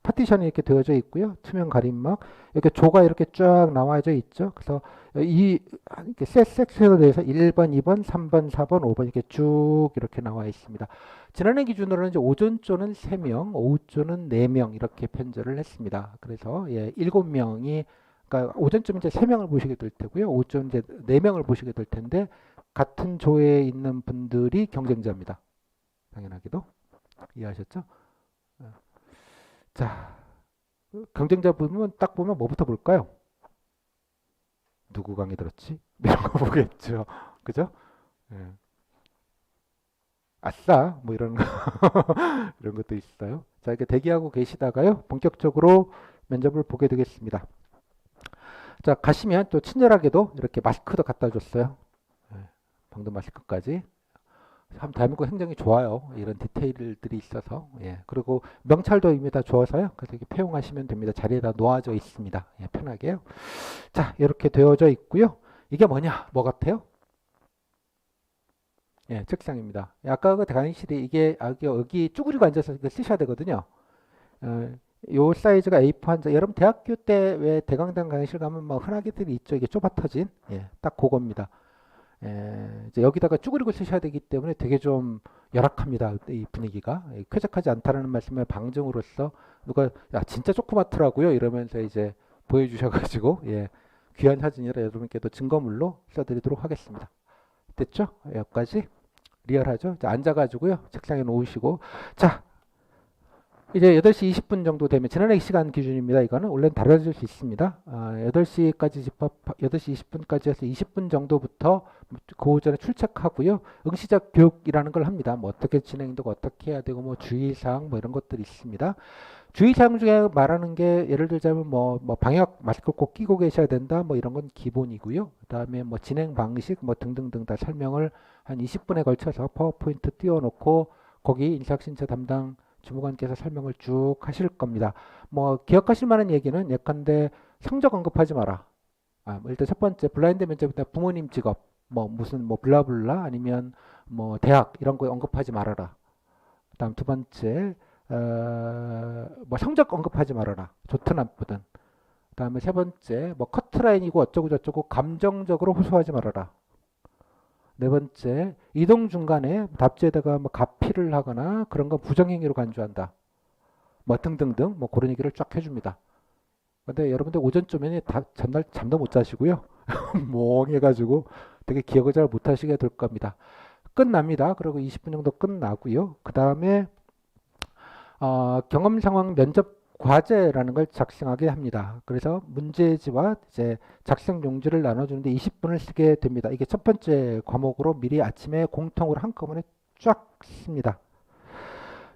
파티션이 이렇게 되어져 있고요. 투명 가림막 이렇게 조가 이렇게 쫙 나와져 있죠. 그래서 이 이렇게 섹션에 대해서 1번, 2번, 3번, 4번, 5번 이렇게 쭉 이렇게 나와 있습니다. 지난해 기준으로는 이제 오전조는 3명, 오후조는 4명 이렇게 편제를 했습니다. 그래서 예, 7명이 그러니까 오전쯤 이제 3명을 보시게 될 테고요. 오후쯤 이제 4명을 보시게 될 텐데 같은 조에 있는 분들이 경쟁자입니다. 당연하게도 이해하셨죠? 자, 경쟁자 보면 딱 보면 뭐부터 볼까요? 누구 강의 들었지? 이런 거 보겠죠. 그죠? 예. 아싸, 뭐 이런 거 이런 것도 있어요. 자, 이렇게 대기하고 계시다가요, 본격적으로 면접을 보게 되겠습니다. 자, 가시면 또 친절하게도 이렇게 마스크도 갖다 줬어요. 예, 방금 마스크까지. 참 대한민국 행정이 좋아요. 이런 디테일들이 있어서. 예. 그리고 명찰도 이미 다 주어서요. 그래서 이렇게 폐용하시면 됩니다. 자리에다 놓아져 있습니다. 예, 편하게요. 자, 이렇게 되어져 있고요. 이게 뭐냐? 뭐 같아요? 예, 책상입니다. 아까 그 강의실이 이게 여기 쭈그리고 앉아서 이거 쓰셔야 되거든요. 요 사이즈가 A4 한 장. 여러분 대학교 때 왜 대강당 강의실 가면 막 흔하게들이 있죠. 이게 좁아 터진. 예, 딱 그겁니다. 이제 여기다가 쭈그리고 쓰셔야 되기 때문에 되게 좀 열악합니다. 이 분위기가 쾌적하지 않다라는 말씀을 방증으로써 누가 야 진짜 조그맣더라고요 이러면서 이제 보여주셔가지고 예, 귀한 사진이라 여러분께도 증거물로 써드리도록 하겠습니다. 됐죠? 여기까지 리얼하죠? 자, 앉아가지고요 책상에 놓으시고 자 이제 8시 20분 정도 되면 지난해 시간 기준입니다. 이거는 원래는 달라질 수 있습니다. 8시까지 집합 8시 20분까지 해서 20분 정도부터 그 오전에 출첵하고요. 응시자 교육이라는 걸 합니다. 뭐 어떻게 진행되고 어떻게 해야 되고 뭐 주의사항 뭐 이런 것들이 있습니다. 주의사항 중에 말하는 게 예를 들자면 뭐 방역 마스크 꼭 끼고 계셔야 된다 뭐 이런 건 기본이고요. 그다음에 뭐 진행 방식 뭐 등등등 다 설명을 한 20분에 걸쳐서 파워포인트 띄워놓고 거기 인사혁신처 담당 주무관께서 설명을 쭉 하실 겁니다. 뭐 기억하실 만한 얘기는 예컨대 성적 언급하지 마라. 뭐 일단 첫 번째 블라인드 면접 때 부모님 직업 뭐 무슨 뭐 블라블라 아니면 뭐 대학 이런 거 언급하지 말아라. 그다음 두 번째 뭐 성적 언급하지 말아라. 좋든 나쁘든. 그다음에 세 번째 뭐 커트라인이고 어쩌고 저쩌고 감정적으로 호소하지 말아라. 네 번째, 이동 중간에 답지에다가 뭐 가피를 하거나 그런 거 부정행위로 간주한다. 뭐 등등등 뭐 그런 얘기를 쫙 해줍니다. 근데 여러분들 오전쯤에는 전날 잠도 못 자시고요. 멍해가지고 되게 기억을 잘 못하시게 될 겁니다. 끝납니다. 그리고 20분 정도 끝나고요. 그 다음에 경험 상황 면접 과제라는 걸 작성하게 합니다. 그래서 문제지와 이제 작성 용지를 나눠주는데 20분을 쓰게 됩니다. 이게 첫 번째 과목으로 미리 아침에 공통으로 한꺼번에 쫙 씁니다.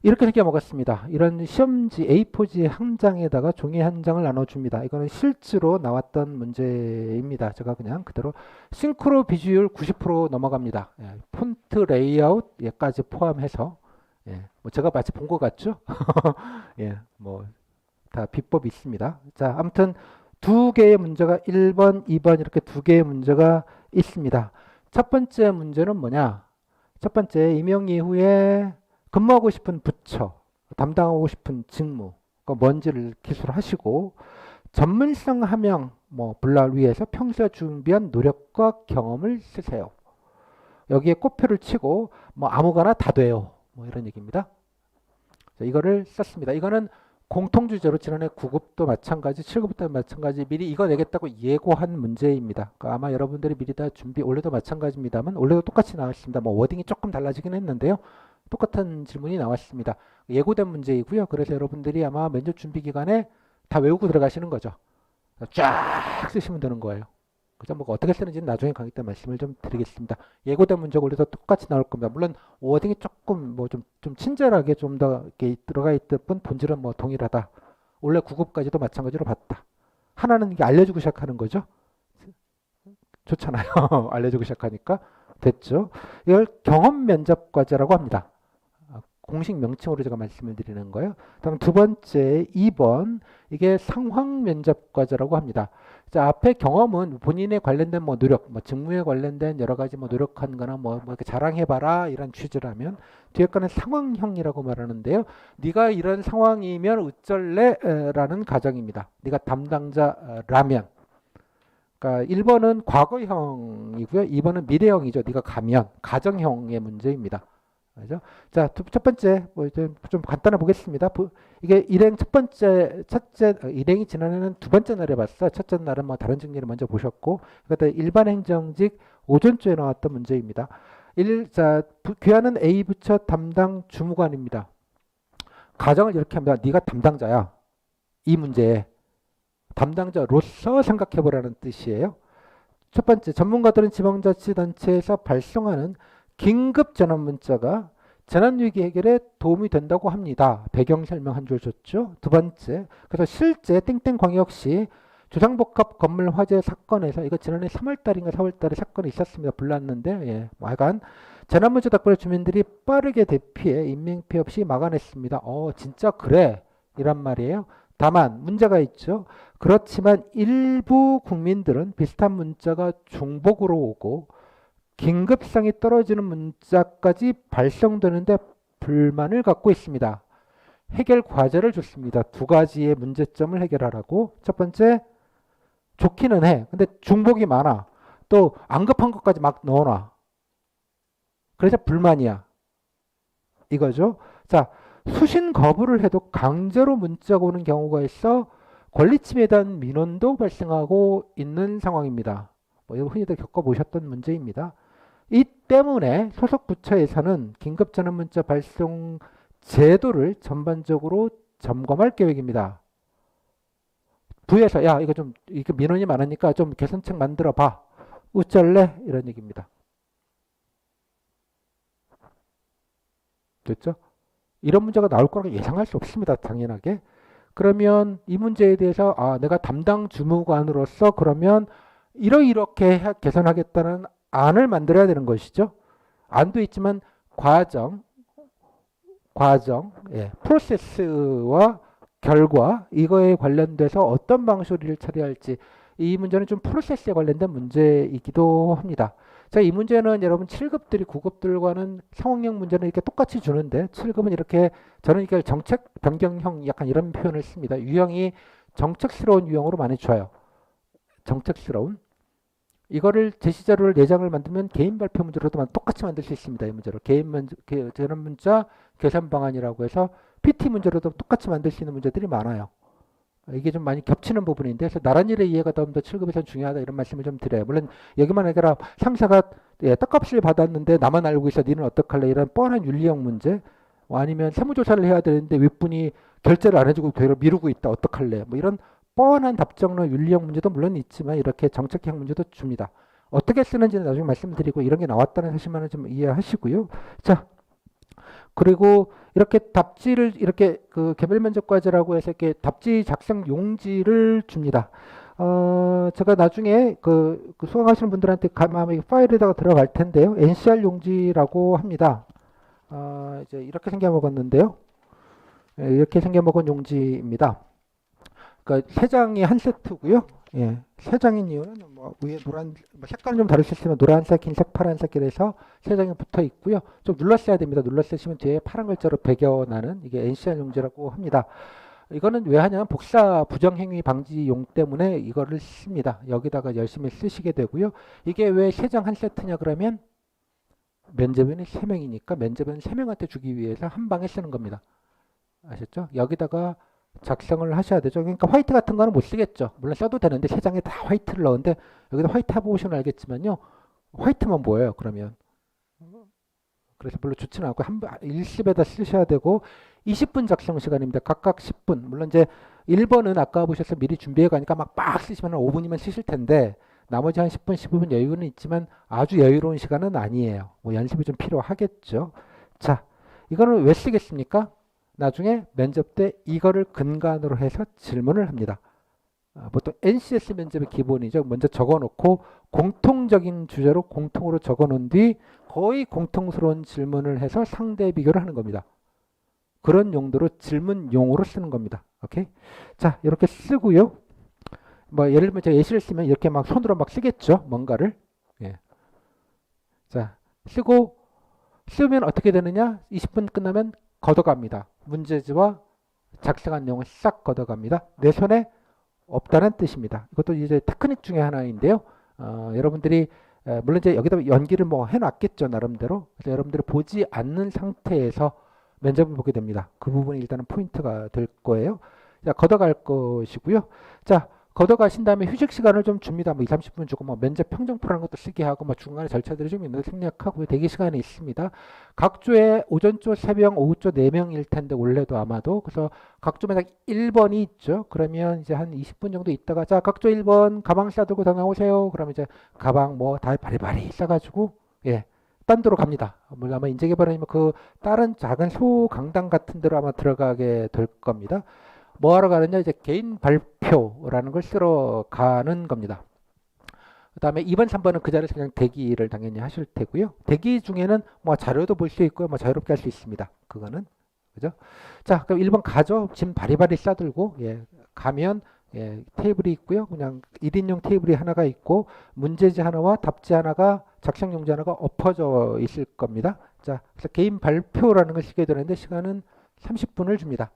이렇게 생겨 먹었습니다. 이런 시험지 A4지 한 장에다가 종이 한 장을 나눠줍니다. 이거는 실제로 나왔던 문제입니다. 제가 그냥 그대로 싱크로 비주얼 90% 넘어갑니다. 예, 폰트 레이아웃 예까지 포함해서 예, 뭐 제가 마치 본 것 같죠? 예, 뭐 다 비법이 있습니다. 자, 아무튼 두 개의 문제가 1번, 2번 이렇게 두 개의 문제가 있습니다. 첫 번째 문제는 뭐냐? 첫 번째 임용 이후에 근무하고 싶은 부처, 담당하고 싶은 직무, 뭔지를 기술하시고 전문성 함양, 뭐 분라를 위해서 평소에 준비한 노력과 경험을 쓰세요. 여기에 꽃표를 치고 뭐 아무거나 다 돼요. 뭐 이런 얘기입니다. 자, 이거를 썼습니다. 이거는 공통주제로 지난해 9급도 마찬가지, 7급도 마찬가지 미리 이거 내겠다고 예고한 문제입니다. 그러니까 아마 여러분들이 미리 다 준비, 올해도 마찬가지입니다만 올해도 똑같이 나왔습니다. 뭐 워딩이 조금 달라지긴 했는데요. 똑같은 질문이 나왔습니다. 예고된 문제이고요. 그래서 여러분들이 아마 면접 준비 기간에 다 외우고 들어가시는 거죠. 쫙 쓰시면 되는 거예요. 그죠? 뭐 어떻게 쓰는지는 나중에 강의 때 말씀을 좀 드리겠습니다. 예고된 문제가 올해도 똑같이 나올 겁니다. 물론 워딩이 조금 뭐 좀 친절하게 좀 더 이렇게 들어가 있을 뿐 본질은 뭐 동일하다. 원래 9급까지도 마찬가지로 봤다. 하나는 이게 알려주고 시작하는 거죠. 좋잖아요. 알려주고 시작하니까 됐죠. 이걸 경험 면접 과제라고 합니다. 공식 명칭으로 제가 말씀을 드리는 거예요. 다음 두 번째 2번 이게 상황 면접 과제라고 합니다. 자, 앞에 경험은 본인에 관련된 뭐 노력, 뭐 직무에 관련된 여러 가지 뭐 노력한 거나 뭐 이렇게 자랑해봐라 이런 취지라면 뒤에 거는 상황형이라고 말하는데요. 네가 이런 상황이면 어쩔래? 라는 가정입니다. 네가 담당자라면. 그러니까 1번은 과거형이고요. 2번은 미래형이죠. 네가 가면 가정형의 문제입니다. 그죠? 자, 첫 번째 뭐 좀 간단해 보겠습니다. 이게 일행 첫째 일행이 지난해는 두 번째 날에 봤어. 첫째 날은 뭐 다른 직렬을 먼저 보셨고, 그다음 일반 행정직 오전주에 나왔던 문제입니다. 자, 귀하는 A 부처 담당 주무관입니다. 가정을 이렇게 합니다. 네가 담당자야. 이 문제에 담당자로서 생각해 보라는 뜻이에요. 첫 번째, 전문가들은 지방자치단체에서 발송하는 긴급 전환 문자가 재난위기 해결에 도움이 된다고 합니다. 배경 설명 한 줄 줬죠. 두 번째, 그래서 실제 땡땡광역시 조장복합 건물 화재 사건에서 이거 지난해 3월달인가 4월달에 사건이 있었습니다. 불났는데 예, 하여간 재난 문자 덕분에 주민들이 빠르게 대피해 인명피해 없이 막아냈습니다. 진짜 그래 이란 말이에요. 다만 문제가 있죠. 그렇지만 일부 국민들은 비슷한 문자가 중복으로 오고 긴급성이 떨어지는 문자까지 발송되는데 불만을 갖고 있습니다. 해결 과제를 줬습니다. 두 가지의 문제점을 해결하라고. 첫 번째, 좋기는 해. 근데 중복이 많아. 또 안 급한 것까지 막 넣어놔. 그래서 불만이야. 이거죠. 자, 수신 거부를 해도 강제로 문자가 오는 경우가 있어 권리침해에 대한 민원도 발생하고 있는 상황입니다. 뭐 흔히들 겪어보셨던 문제입니다. 이 때문에 소속 부처에서는 긴급전환 문자 발송 제도를 전반적으로 점검할 계획입니다. 부에서 야 이거 좀 이게 민원이 많으니까 좀 개선책 만들어 봐. 어쩔래? 이런 얘기입니다. 됐죠? 이런 문제가 나올 거라고 예상할 수 없습니다. 당연하게. 그러면 이 문제에 대해서 내가 담당 주무관으로서 그러면 이렇게 개선하겠다는 안을 만들어야 되는 것이죠. 안도 있지만 과정, 프로세스와 결과 이거에 관련돼서 어떤 방식으로 처리할지 이 문제는 좀 프로세스에 관련된 문제이기도 합니다. 자, 이 문제는 여러분 7급들이 9급들과는 상황형 문제는 이렇게 똑같이 주는데 7급은 이렇게 저는 이게 정책 변경형 약간 이런 표현을 씁니다. 유형이 정책스러운 유형으로 많이 줘요. 정책스러운. 이거를 제시자료를 4장을 만들면 개인 발표 문제로도 똑같이 만들 수 있습니다. 이 문제로. 재난 문자 계산 방안이라고 해서 PT 문제로도 똑같이 만들 수 있는 문제들이 많아요. 이게 좀 많이 겹치는 부분인데 그래서 나란일의 이해가 더 7급에서 중요하다 이런 말씀을 좀 드려요. 물론 여기만 아니라 상사가 예, 떡값을 받았는데 나만 알고 있어. 니는 어떡할래? 이런 뻔한 윤리형 문제. 아니면 세무조사를 해야 되는데 윗분이 결제를 안 해주고 되려 미루고 있다. 어떡할래? 뭐 이런 뻔한 답정너 윤리형 문제도 물론 있지만 이렇게 정책형 문제도 줍니다. 어떻게 쓰는지는 나중에 말씀드리고 이런 게 나왔다는 사실만은 좀 이해하시고요. 자, 그리고 이렇게 답지를 이렇게 그 개별 면접 과제라고 해서 이렇게 답지 작성 용지를 줍니다. 제가 나중에 그 수강하시는 분들한테 아마 파일에다가 들어갈 텐데요. NCR 용지라고 합니다. 이제 이렇게 생겨먹었는데요. 예, 이렇게 생겨먹은 용지입니다. 그러니까 세 장이 한 세트고요. 예, 세 장인 이유는 뭐 위에 노란 뭐 색깔은 좀 다를 수 있으면 노란색, 흰색, 파란색 이래서 세 장이 붙어 있고요. 좀 눌렀어야 됩니다. 눌렀으시면 뒤에 파란 글자로 배겨나는 이게 NCR 용지라고 합니다. 이거는 왜 하냐면 복사 부정행위 방지용 때문에 이거를 씁니다. 여기다가 열심히 쓰시게 되고요. 이게 왜 세 장 한 세트냐 그러면 면접인이 3명이니까 면접은 3명한테 주기 위해서 한 방에 쓰는 겁니다. 아셨죠? 여기다가 작성을 하셔야 되죠. 그러니까 화이트 같은 거는 못 쓰겠죠. 물론 써도 되는데 세 장에 다 화이트를 넣었는데 여기다 화이트 해보시면 알겠지만요. 화이트만 보여요. 그러면. 그래서 별로 좋지는 않고 일십에다 쓰셔야 되고 20분 작성 시간입니다. 각각 10분. 물론 이제 1번은 아까 보셔서 미리 준비해 가니까 막 쓰시면 5분이면 쓰실 텐데 나머지 한 10분, 15분 여유는 있지만 아주 여유로운 시간은 아니에요. 뭐 연습이 좀 필요하겠죠. 자, 이거는 왜 쓰겠습니까? 나중에 면접 때 이거를 근간으로 해서 질문을 합니다. 보통 NCS 면접의 기본이죠. 먼저 적어놓고 공통적인 주제로 공통으로 적어놓은 뒤 거의 공통스러운 질문을 해서 상대 비교를 하는 겁니다. 그런 용도로 질문용으로 쓰는 겁니다. 오케이? 자, 이렇게 쓰고요. 뭐 예를 들면 제가 예시를 쓰면 이렇게 막 손으로 막 쓰겠죠. 뭔가를. 예. 자, 쓰면 어떻게 되느냐? 20분 끝나면 걷어갑니다. 문제지와 작성한 내용을 싹 걷어갑니다. 내 손에 없다는 뜻입니다. 이것도 이제 테크닉 중에 하나인데요. 여러분들이 물론 이제 여기다 연기를 뭐 해놨겠죠 나름대로. 그래서 여러분들이 보지 않는 상태에서 면접을 보게 됩니다. 그 부분이 일단은 포인트가 될 거예요. 자, 걷어갈 것이고요. 자, 걷어가신 다음에 휴식 시간을 좀 줍니다. 뭐 2, 30분 주고 뭐 면접 평정표라는 것도 쓰게 하고 뭐 중간에 절차들이 좀 있는데 생략하고 대기 시간이 있습니다. 각 조에 오전조 3명, 오후조 4명일 텐데 원래도 아마도 그래서 각 조마다 1번이 있죠. 그러면 이제 한 20분 정도 있다가 자, 각 조 1번 가방 싸들고 더 나오세요. 그러면 이제 가방 뭐 다 바리바리 싸가지고 예. 딴 데로 갑니다. 물론 아마 인재개발아니면 그 다른 작은 소강당 같은 데로 아마 들어가게 될 겁니다. 뭐 하러 가느냐 이제 개인 발표라는 걸 쓰러 가는 겁니다. 그 다음에 2번, 3번은 그 자리에서 그냥 대기를 당연히 하실 테고요. 대기 중에는 뭐 자료도 볼 수 있고요. 뭐 자유롭게 할 수 있습니다. 그거는. 그죠? 자, 그럼 1번 가죠. 짐 바리바리 싸들고, 예, 가면, 예, 테이블이 있고요. 그냥 1인용 테이블이 하나가 있고, 문제지 하나와 답지 하나가, 작성 용지 하나가 엎어져 있을 겁니다. 자, 그래서 개인 발표라는 걸 쓰게 되는데, 시간은 30분을 줍니다.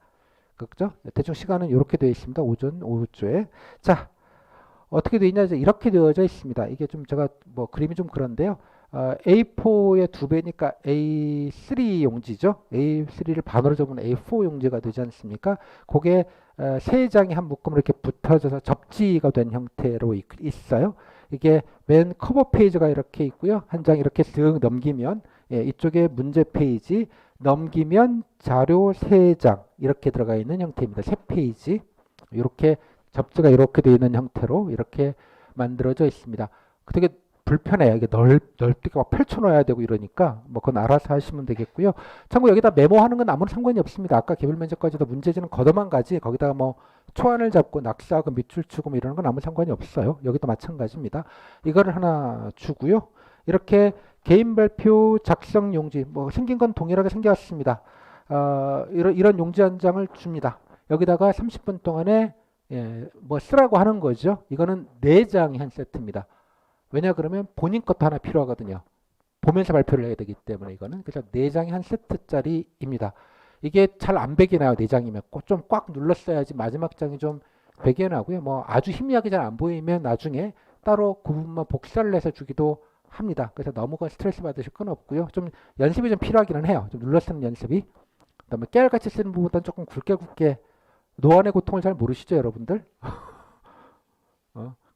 그죠? 대충 시간은 이렇게 되어 있습니다. 오전, 오후조에. 자, 어떻게 되어 있냐? 이렇게 되어져 있습니다. 이게 좀 제가 뭐 그림이 좀 그런데요. A4의 2배니까 A3 용지죠. A3를 반으로 접으면 A4 용지가 되지 않습니까? 그게 세 장이 한 묶음으로 이렇게 붙어져서 접지가 된 형태로 있어요. 이게 맨 커버 페이지가 이렇게 있고요. 한 장 이렇게 쓱 넘기면 예, 이쪽에 문제 페이지 넘기면 자료 3장 이렇게 들어가 있는 형태입니다. 3페이지 이렇게 접지가 이렇게 되어 있는 형태로 이렇게 만들어져 있습니다. 되게 불편해요. 이게 넓게 막 펼쳐놓아야 되고 이러니까 뭐 그건 알아서 하시면 되겠고요. 참고 여기다 메모하는 건 아무런 상관이 없습니다. 아까 개별 면접까지도 문제지는 걷어만 가지 거기다가 뭐 초안을 잡고 낙서하고 밑줄 치고 뭐 이러는 건 아무 상관이 없어요. 여기도 마찬가지입니다. 이거를 하나 주고요. 이렇게 개인 발표 작성 용지 뭐 생긴 건 동일하게 생겼습니다. 이런 용지 한 장을 줍니다. 여기다가 30분 동안에 예, 뭐 쓰라고 하는 거죠. 이거는 4장이 한 세트입니다. 왜냐 그러면 본인 것도 하나 필요하거든요. 보면서 발표를 해야 되기 때문에 이거는 그래서 4장이 한 세트짜리입니다. 이게 잘 안 배겨나요. 4장이면 좀 꽉 눌렀어야지 마지막 장이 좀 배겨나고요. 뭐 아주 희미하게 잘 안 보이면 나중에 따로 그 부분만 복사를 해서 주기도 합니다. 그래서 너무 스트레스 받으실 건 없고요. 좀 연습이 좀 필요하기는 해요. 좀 눌러 쓰는 연습이. 그다음에 깨알같이 쓰는 부분보다는 조금 굵게 노안의 고통을 잘 모르시죠, 여러분들?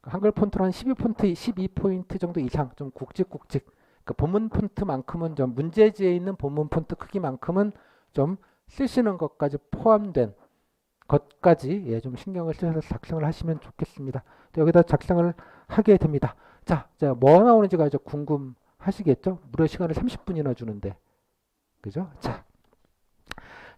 한글 폰트로 한 12포인트 정도 이상 좀 굵직굵직 그 본문 폰트만큼은 좀 문제지에 있는 본문 폰트 크기만큼은 좀 쓰시는 것까지 포함된 것까지 예, 좀 신경을 쓰셔서 작성을 하시면 좋겠습니다. 여기다 작성을 하게 됩니다. 자, 뭐 나오는지가 이제 궁금하시겠죠? 무려 시간을 30분이나 주는데, 그죠?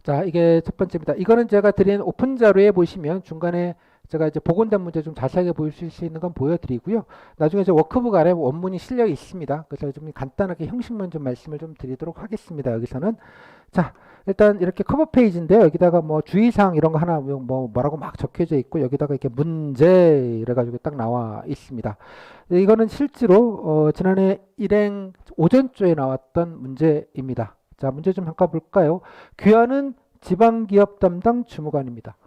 자, 이게 첫 번째입니다. 이거는 제가 드린 오픈 자료에 보시면 중간에 제가 이제 복원된 문제 좀 자세하게 보실 수 있는 건 보여드리고요. 나중에 이제 워크북 안에 원문이 실려 있습니다. 그래서 좀 간단하게 형식만 좀 말씀을 좀 드리도록 하겠습니다. 여기서는 자, 일단 이렇게 커버 페이지인데요. 여기다가 뭐 주의사항 이런 거 하나 뭐라고 막 적혀져 있고 여기다가 이렇게 문제 이래가지고 딱 나와 있습니다. 이거는 실제로 지난해 일행 오전조에 나왔던 문제입니다. 자, 문제 좀 잠깐 볼까요? 귀하는 지방기업 담당 주무관입니다.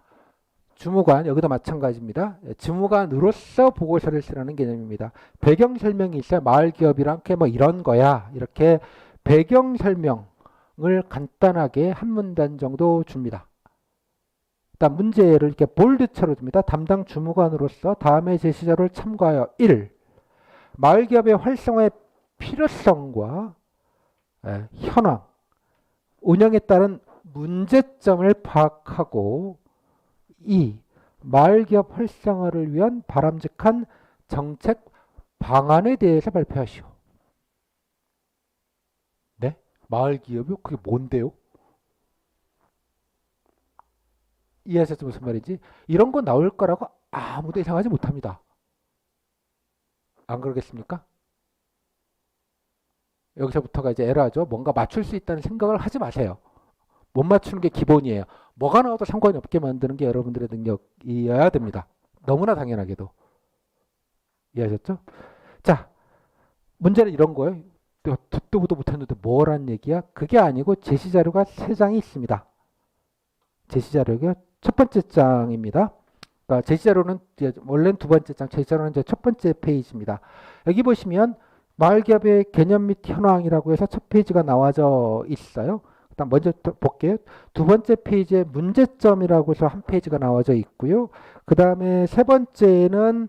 주무관, 여기도 마찬가지입니다. 주무관으로서 보고서를 쓰라는 개념입니다. 배경 설명이 있어요. 마을기업이란 게 뭐 이런 거야. 이렇게 배경 설명을 간단하게 한 문단 정도 줍니다. 일단 문제를 이렇게 볼드처럼 줍니다. 담당 주무관으로서 다음의 제시자료를 참고하여 1. 마을기업의 활성화의 필요성과 현황, 운영에 따른 문제점을 파악하고 2. 마을기업 활성화를 위한 바람직한 정책 방안에 대해서 발표하시오. 네? 마을기업이요? 그게 뭔데요? 이해하셨죠? 무슨 말인지? 이런 거 나올 거라고 아무도 예상하지 못합니다. 안 그러겠습니까? 여기서부터가 이제 에러죠. 뭔가 맞출 수 있다는 생각을 하지 마세요. 못 맞추는 게 기본이에요. 뭐가 나와도 상관이 없게 만드는 게 여러분들의 능력이어야 됩니다. 너무나 당연하게도. 이해하셨죠? 자, 문제는 이런 거예요. 듣도 보도 못했는데 뭐란 얘기야? 그게 아니고 제시자료가 3장이 있습니다. 제시자료가 첫 번째 장입니다. 그러니까 제시자료는 원래는 두 번째 장, 제시자료는 이제 첫 번째 페이지입니다. 여기 보시면 마을기업의 개념 및 현황이라고 해서 첫 페이지가 나와져 있어요. 일단 먼저 볼게요. 두 번째 페이지에 문제점이라고 해서 한 페이지가 나와져 있고요. 그 다음에 세 번째는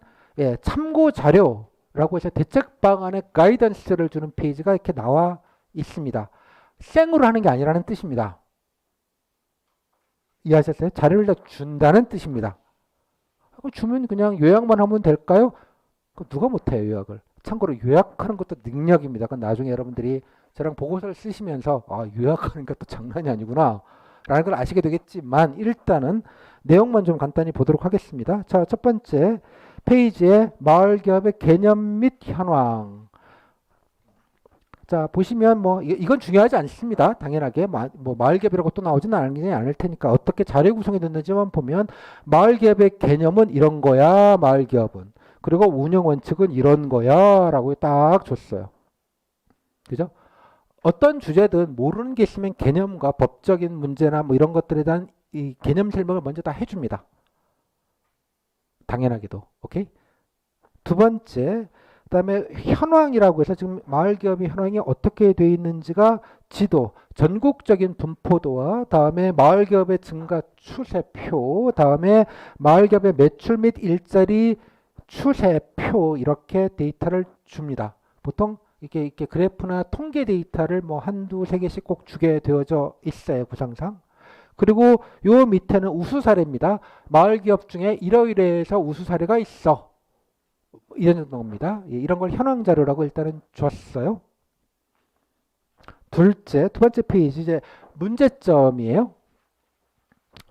참고 자료라고 해서 대책 방안의 가이던스를 주는 페이지가 이렇게 나와 있습니다. 생으로 하는 게 아니라는 뜻입니다. 이해하셨어요? 자료를 다 준다는 뜻입니다. 주면 그냥 요약만 하면 될까요? 누가 못해요, 요약을. 참고로 요약하는 것도 능력입니다. 그건 나중에 여러분들이 저랑 보고서를 쓰시면서 요약하는 것도 장난이 아니구나 라는 걸 아시게 되겠지만 일단은 내용만 좀 간단히 보도록 하겠습니다. 자, 첫 번째 페이지에 마을기업의 개념 및 현황. 자, 보시면 뭐 이건 중요하지 않습니다. 당연하게 뭐 마을기업이라고 또 나오지는 않을 테니까 어떻게 자료 구성이 됐는지만 보면 마을기업의 개념은 이런 거야. 마을기업은. 그리고 운영 원칙은 이런 거야 라고 딱 줬어요. 그죠? 어떤 주제든 모르는 게 있으면 개념과 법적인 문제나 뭐 이런 것들에 대한 이 개념 설명을 먼저 다 해줍니다. 당연하게도. 오케이? 두 번째, 그 다음에 현황이라고 해서 지금 마을기업의 현황이 어떻게 되어 있는지가 지도, 전국적인 분포도와 다음에 마을기업의 증가 추세표, 다음에 마을기업의 매출 및 일자리 추세표 이렇게 데이터를 줍니다. 보통 이렇게 그래프나 통계 데이터를 뭐 한두 세 개씩 꼭 주게 되어져 있어요. 구상상. 그리고 요 밑에는 우수 사례입니다. 마을 기업 중에 이러이러해서 우수 사례가 있어. 이런 겁니다. 이런 걸 현황 자료라고 일단은 줬어요. 두 번째 페이지 이제 문제점이에요.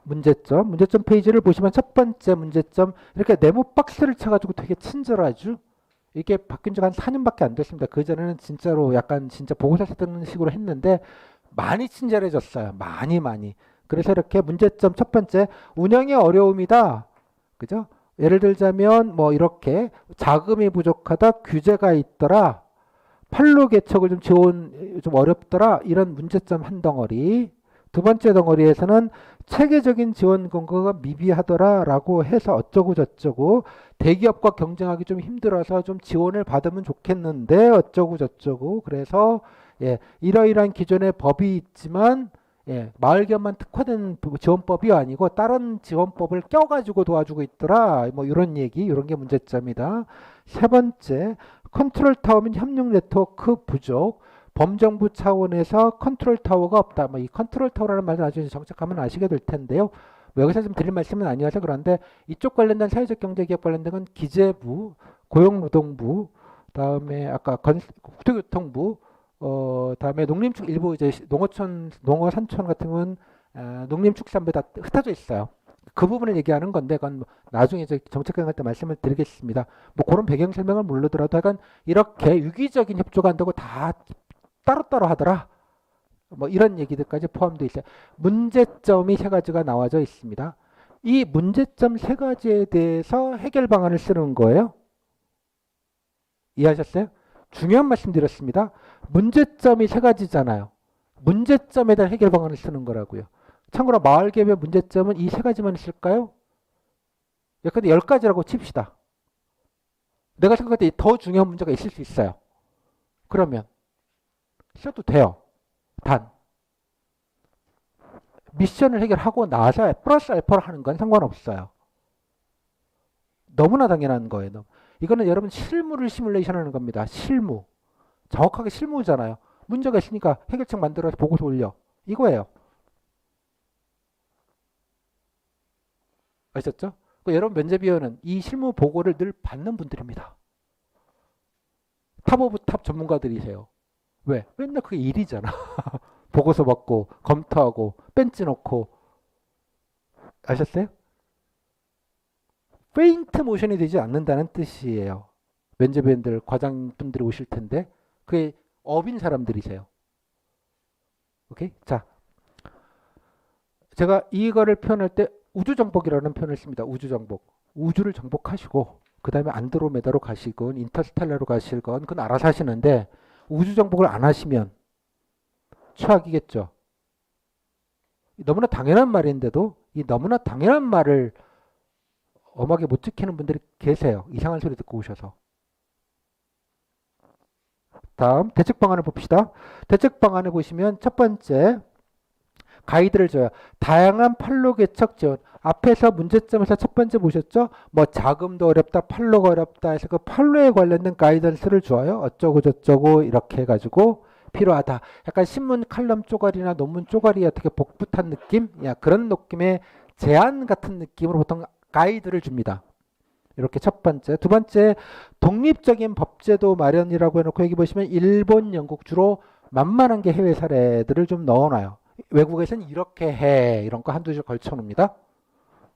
문제점 페이지를 보시면 첫 번째 문제점 이렇게 네모 박스를 쳐가지고 되게 친절하죠. 이게 바뀐 지가 한 4년밖에 안 됐습니다. 그 전에는 진짜로 약간 진짜 보고서 쓰는 식으로 했는데 많이 친절해졌어요. 많이. 그래서 이렇게 문제점 첫 번째 운영의 어려움이다. 그죠? 예를 들자면 뭐 이렇게 자금이 부족하다, 규제가 있더라, 판로 개척을 좀 어렵더라 이런 문제점 한 덩어리. 두 번째 덩어리에서는 체계적인 지원 공고가 미비하더라 라고 해서 어쩌고 저쩌고 대기업과 경쟁하기 좀 힘들어서 좀 지원을 받으면 좋겠는데 어쩌고 저쩌고 그래서 이러이러한 기존의 법이 있지만 마을기업만 특화된 지원법이 아니고 다른 지원법을 껴가지고 도와주고 있더라 뭐 이런 얘기 이런 게 문제점이다. 세 번째 컨트롤 타워면 협력 네트워크 부족, 범정부 차원에서 컨트롤 타워가 없다. 뭐 이 컨트롤 타워라는 말을 나중에 정착하면 아시게 될 텐데요. 뭐 여기서 좀 드릴 말씀은 아니어서 그런데 이쪽 관련된 사회적 경제기업 관련된 건 기재부, 고용노동부, 다음에 아까 국토교통부, 다음에 농림축 일부 이제 농어촌, 농어산촌 같은 건 농림축산부에 다 흩어져 있어요. 그 부분을 얘기하는 건데 그건 뭐 나중에 이제 정책회의할 때 말씀을 드리겠습니다. 뭐 그런 배경 설명을 모르더라도 약간 이렇게 유기적인 협조가 안 되고 다 따로따로 하더라. 뭐 이런 얘기들까지 포함되어 있어요. 문제점이 세 가지가 나와져 있습니다. 이 문제점 세 가지에 대해서 해결 방안을 쓰는 거예요. 이해하셨어요? 중요한 말씀 드렸습니다. 문제점이 세 가지잖아요. 문제점에 대한 해결 방안을 쓰는 거라고요. 참고로 마을개별 문제점은 이 세 가지만 있을까요? 근데 10가지라고 칩시다. 내가 생각할 때 더 중요한 문제가 있을 수 있어요. 그러면 써도 돼요. 단 미션을 해결하고 나서 플러스 알파를 하는 건 상관없어요. 너무나 당연한 거예요. 이거는 여러분 실무를 시뮬레이션 하는 겁니다. 실무. 정확하게 실무잖아요. 문제가 있으니까 해결책 만들어서 보고서 올려. 이거예요. 아셨죠? 여러분 면접위원은 이 실무 보고를 늘 받는 분들입니다. 탑 오브 탑 전문가들이세요. 왜? 맨날 그게 일이잖아. 보고서 받고 검토하고 벤치 넣고. 아셨어요? 페인트 모션이 되지 않는다는 뜻이에요. 면접위원들, 과장분들이 오실 텐데 그게 업인 사람들이세요. 오케이? 자, 제가 이거를 표현할 때 우주정복이라는 표현을 씁니다. 우주정복. 우주를 정복하시고 그 다음에 안드로메다로 가시건 인터스텔라로 가시건 그건 알아서 하시는데 우주정복을 안 하시면 최악이겠죠. 너무나 당연한 말인데도 이 너무나 당연한 말을 엄하게 못 지키는 분들이 계세요. 이상한 소리 듣고 오셔서. 다음 대책 방안을 봅시다. 대책 방안에 보시면 첫 번째 가이드를 줘요. 다양한 판로 개척 지원. 앞에서 문제점에서 첫 번째 보셨죠? 뭐 자금도 어렵다, 판로가 어렵다 해서 그 판로에 관련된 가이던스를 줘요. 어쩌고 저쩌고 이렇게 해가지고 필요하다. 약간 신문 칼럼 쪼가리나 논문 쪼가리 어떻게 복붙한 느낌? 야, 그런 느낌의 제안 같은 느낌으로 보통 가이드를 줍니다. 이렇게 첫 번째. 두 번째, 독립적인 법제도 마련이라고 해놓고 여기 보시면 일본, 영국 주로 만만한 게 해외 사례들을 좀 넣어놔요. 외국에서는 이렇게 해. 이런 거 한두 줄 걸쳐놓습니다.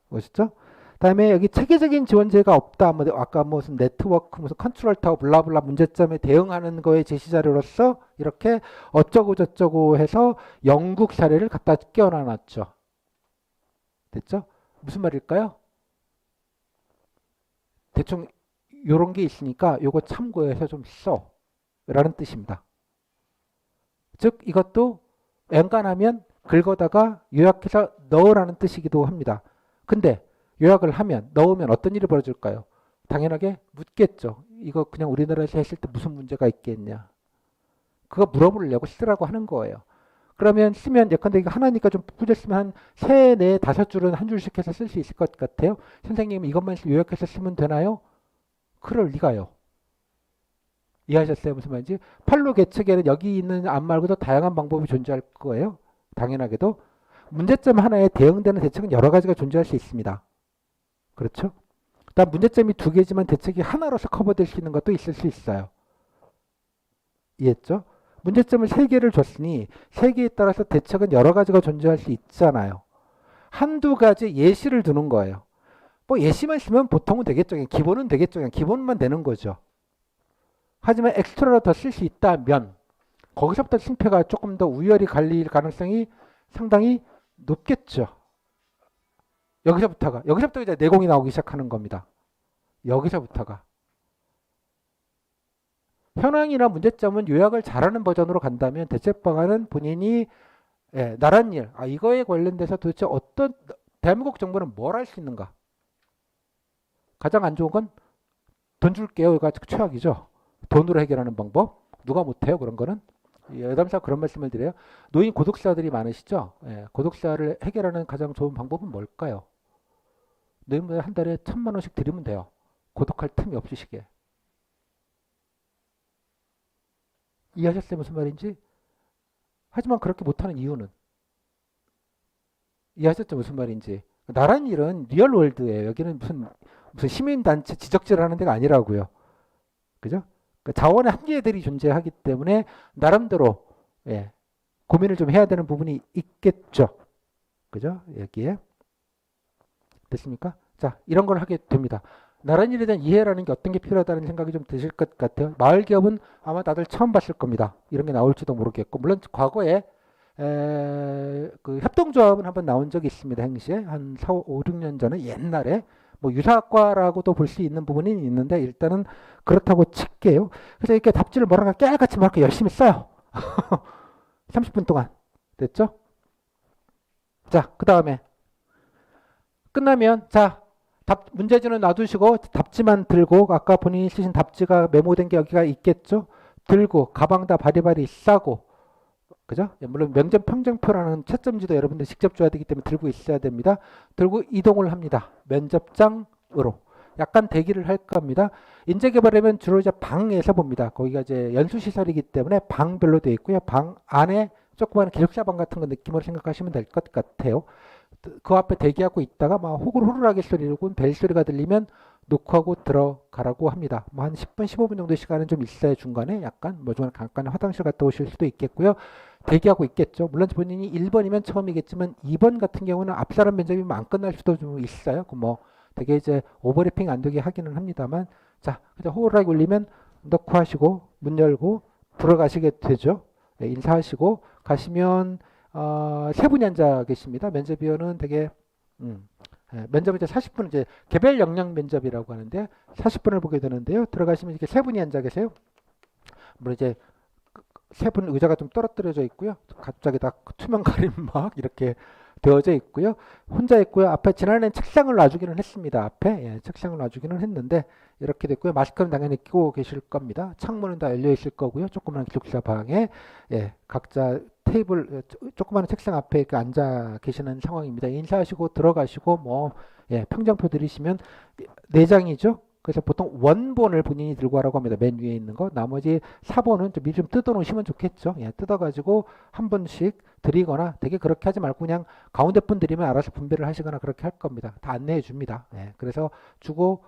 보셨죠? 다음에 여기 체계적인 지원제가 없다. 뭐 아까 무슨 네트워크, 무슨 컨트롤 타워, 블라블라 문제점에 대응하는 거에 제시 자료로서 이렇게 어쩌고 저쩌고 해서 영국 사례를 갖다 끼워놔놨죠. 됐죠? 무슨 말일까요? 대충 요런 게 있으니까 요거 참고해서 좀 써. 라는 뜻입니다. 즉 이것도 엔간하면 긁어다가 요약해서 넣으라는 뜻이기도 합니다. 근데 요약을 하면 넣으면 어떤 일이 벌어질까요? 당연하게 묻겠죠. 이거 그냥 우리나라에서 했을 때 무슨 문제가 있겠냐. 그거 물어보려고 쓰라고 하는 거예요. 그러면 쓰면 예컨대 이거 하나니까 좀 부족했으면 한 3, 4, 5줄은 한 줄씩 해서 쓸 수 있을 것 같아요. 선생님 이것만 요약해서 쓰면 되나요? 그럴 리가요. 이해하셨어요? 무슨 말인지? 판로 개척에는 여기 있는 안 말고도 다양한 방법이 존재할 거예요. 당연하게도. 문제점 하나에 대응되는 대책은 여러 가지가 존재할 수 있습니다. 그렇죠? 일단 문제점이 2개지만 대책이 하나로서 커버될 수 있는 것도 있을 수 있어요. 이해했죠? 문제점을 3개를 줬으니 3개에 따라서 대책은 여러 가지가 존재할 수 있잖아요. 한두 가지 예시를 두는 거예요. 뭐 예시만 있으면 보통은 되겠죠. 그냥 기본은 되겠죠. 그냥 기본만 되는 거죠. 하지만 엑스트라로 더 쓸 수 있다면 거기서부터 승패가 조금 더 우열이 갈릴 가능성이 상당히 높겠죠. 여기서부터 이제 내공이 나오기 시작하는 겁니다. 여기서부터가. 현황이나 문제점은 요약을 잘하는 버전으로 간다면 대책 방안은 본인이 나란 일, 이거에 관련돼서 도대체 어떤 대한민국 정부는 뭘 할 수 있는가? 가장 안 좋은 건 돈 줄게요. 이거 최악이죠. 돈으로 해결하는 방법. 누가 못해요 그런 거는. 여담사 그런 말씀을 드려요. 노인 고독사들이 많으시죠. 고독사를 해결하는 가장 좋은 방법은 뭘까요? 노인분들 한 달에 1,000만 원씩 드리면 돼요. 고독할 틈이 없으시게. 이해하셨어요? 무슨 말인지? 하지만 그렇게 못하는 이유는 이해하셨죠? 무슨 말인지? 나란 일은 리얼 월드예요. 여기는 무슨 시민단체 지적질 하는 데가 아니라고요. 그죠? 그 자원의 한계들이 존재하기 때문에 나름대로 예, 고민을 좀 해야 되는 부분이 있겠죠. 그죠? 여기에 됐습니까? 자, 이런 걸 하게 됩니다. 나란 일에 대한 이해라는 게 어떤 게 필요하다는 생각이 좀 드실 것 같아요. 마을 기업은 아마 다들 처음 봤을 겁니다. 이런 게 나올지도 모르겠고, 물론 과거에 그 협동조합은 한번 나온 적이 있습니다. 행시에 한 4, 5, 6년 전에 옛날에 뭐 유사과라고도 볼 수 있는 부분이 있는데 일단은 그렇다고 칠게요. 그래서 이렇게 답지를 뭐랄까 깨알같이 뭐랄까 열심히 써요. 30분 동안 됐죠? 자, 그 다음에 끝나면 자 문제지는 놔두시고 답지만 들고 아까 본인이 쓰신 답지가 메모된 게 여기가 있겠죠? 들고 가방다 바리바리 싸고 그죠? 물론 명점 평정표라는 채점지도 여러분들 직접 줘야 되기 때문에 들고 있어야 됩니다. 들고 이동을 합니다. 면접장으로. 약간 대기를 할 겁니다. 인재개발하면 주로 이제 방에서 봅니다. 거기가 이제 연수시설이기 때문에 방별로 되어 있고요. 방 안에 조그마한 기숙사방 같은 거 느낌으로 생각하시면 될 것 같아요. 그 앞에 대기하고 있다가 막 호글호글하게 소리고 벨 소리가 들리면 녹화하고 들어가라고 합니다. 뭐 한 10분, 15분 정도 시간은 좀 있어야 중간에 약간 뭐 중간에 잠깐 화장실 갔다 오실 수도 있겠고요. 대기하고 있겠죠. 물론 본인이 1번이면 처음이겠지만 2번 같은 경우는 앞 사람 면접이면 안 끝날 수도 좀 있어요. 그 뭐 되게 이제 오버래핑 안 되게 하기는 합니다만 자, 그냥 호루라기 울리면 녹화하시고 문 열고 들어가시게 되죠. 네, 인사하시고 가시면 세 분이 앉아 계십니다. 면접위원은 되게 면접은 이제 40분 이제 개별 역량 면접이라고 하는데 40분을 보게 되는데요. 들어가시면 이렇게 세 분이 앉아 계세요. 물론 이제 세 분 의자가 좀 떨어뜨려져 있고요. 갑자기 다 투명 가림막 이렇게 되어져 있고요. 혼자 있고요. 앞에 지난해는 책상을 놔주기는 했습니다. 앞에 예, 책상을 놔주기는 했는데 이렇게 됐고요. 마스크는 당연히 끼고 계실 겁니다. 창문은 다 열려 있을 거고요. 조그마한 기숙사 방에 예, 각자 테이블 조그마한 책상 앞에 앉아 계시는 상황입니다. 인사하시고 들어가시고 뭐 예, 평정표 들이시면 네 장이죠. 그래서 보통 원본을 본인이 들고 가라고 합니다. 맨 위에 있는 거. 나머지 4번은 좀 미리 좀 뜯어 놓으시면 좋겠죠. 예, 뜯어가지고 한 번씩 드리거나 되게 그렇게 하지 말고 그냥 가운데 분 드리면 알아서 분배를 하시거나 그렇게 할 겁니다. 다 안내해 줍니다. 예, 그래서 주고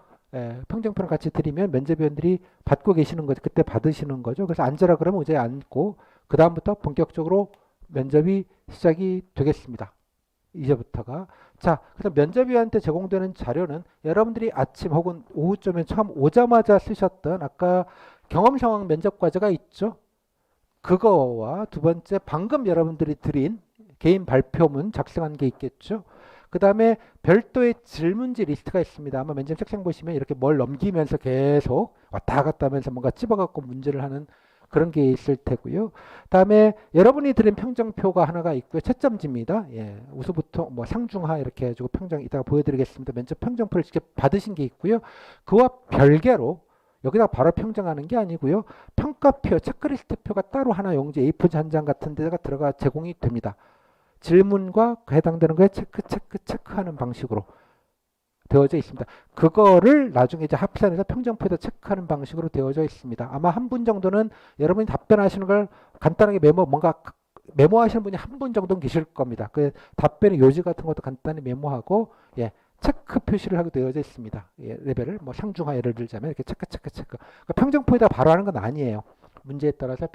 평정표를 같이 드리면 면접위원들이 받고 계시는 거죠. 그때 받으시는 거죠. 그래서 앉으라 그러면 의자에 앉고 그 다음부터 본격적으로 면접이 시작이 되겠습니다. 이제부터가 자, 그래서 면접위원한테 제공되는 자료는 여러분들이 아침 혹은 오후쯤에 처음 오자마자 쓰셨던 아까 경험 상황 면접 과제가 있죠. 그거와 두 번째 방금 여러분들이 드린 개인 발표문 작성한 게 있겠죠. 그 다음에 별도의 질문지 리스트가 있습니다. 아마 면접 책상 보시면 이렇게 뭘 넘기면서 계속 왔다 갔다 하면서 뭔가 찝어갖고 문제를 하는 그런 게 있을 테고요. 다음에 여러분이 드린 평정표가 하나가 있고요. 채점지입니다. 예, 우수부터 뭐 상중하 이렇게 해가지고 평정 이따가 보여드리겠습니다. 면접 평정표를 직접 받으신 게 있고요. 그와 별개로 여기다 바로 평정하는 게 아니고요. 평가표, 체크리스트표가 따로 하나 용지 A4 한 장 같은 데가 들어가 제공이 됩니다. 질문과 해당되는 거에 체크하는 방식으로 되어져 있습니다. 그거를 나중에 이제 합산해서 평정표에다 체크하는 방식으로 되어져 있습니다. 아마 한 분 정도는 여러분이 답변하시는 걸 간단하게 뭔가 메모하시는 분이 한 분 정도는 계실 겁니다. 그 답변의 요지 같은 것도 간단히 메모하고 예, 체크 표시를 하게 되어져 있습니다. 예, 레벨을 뭐 상중하 예를 들자면 이렇게 체크. 그러니까 평정표에다 바로 하는 건 아니에요. 문제에 따라서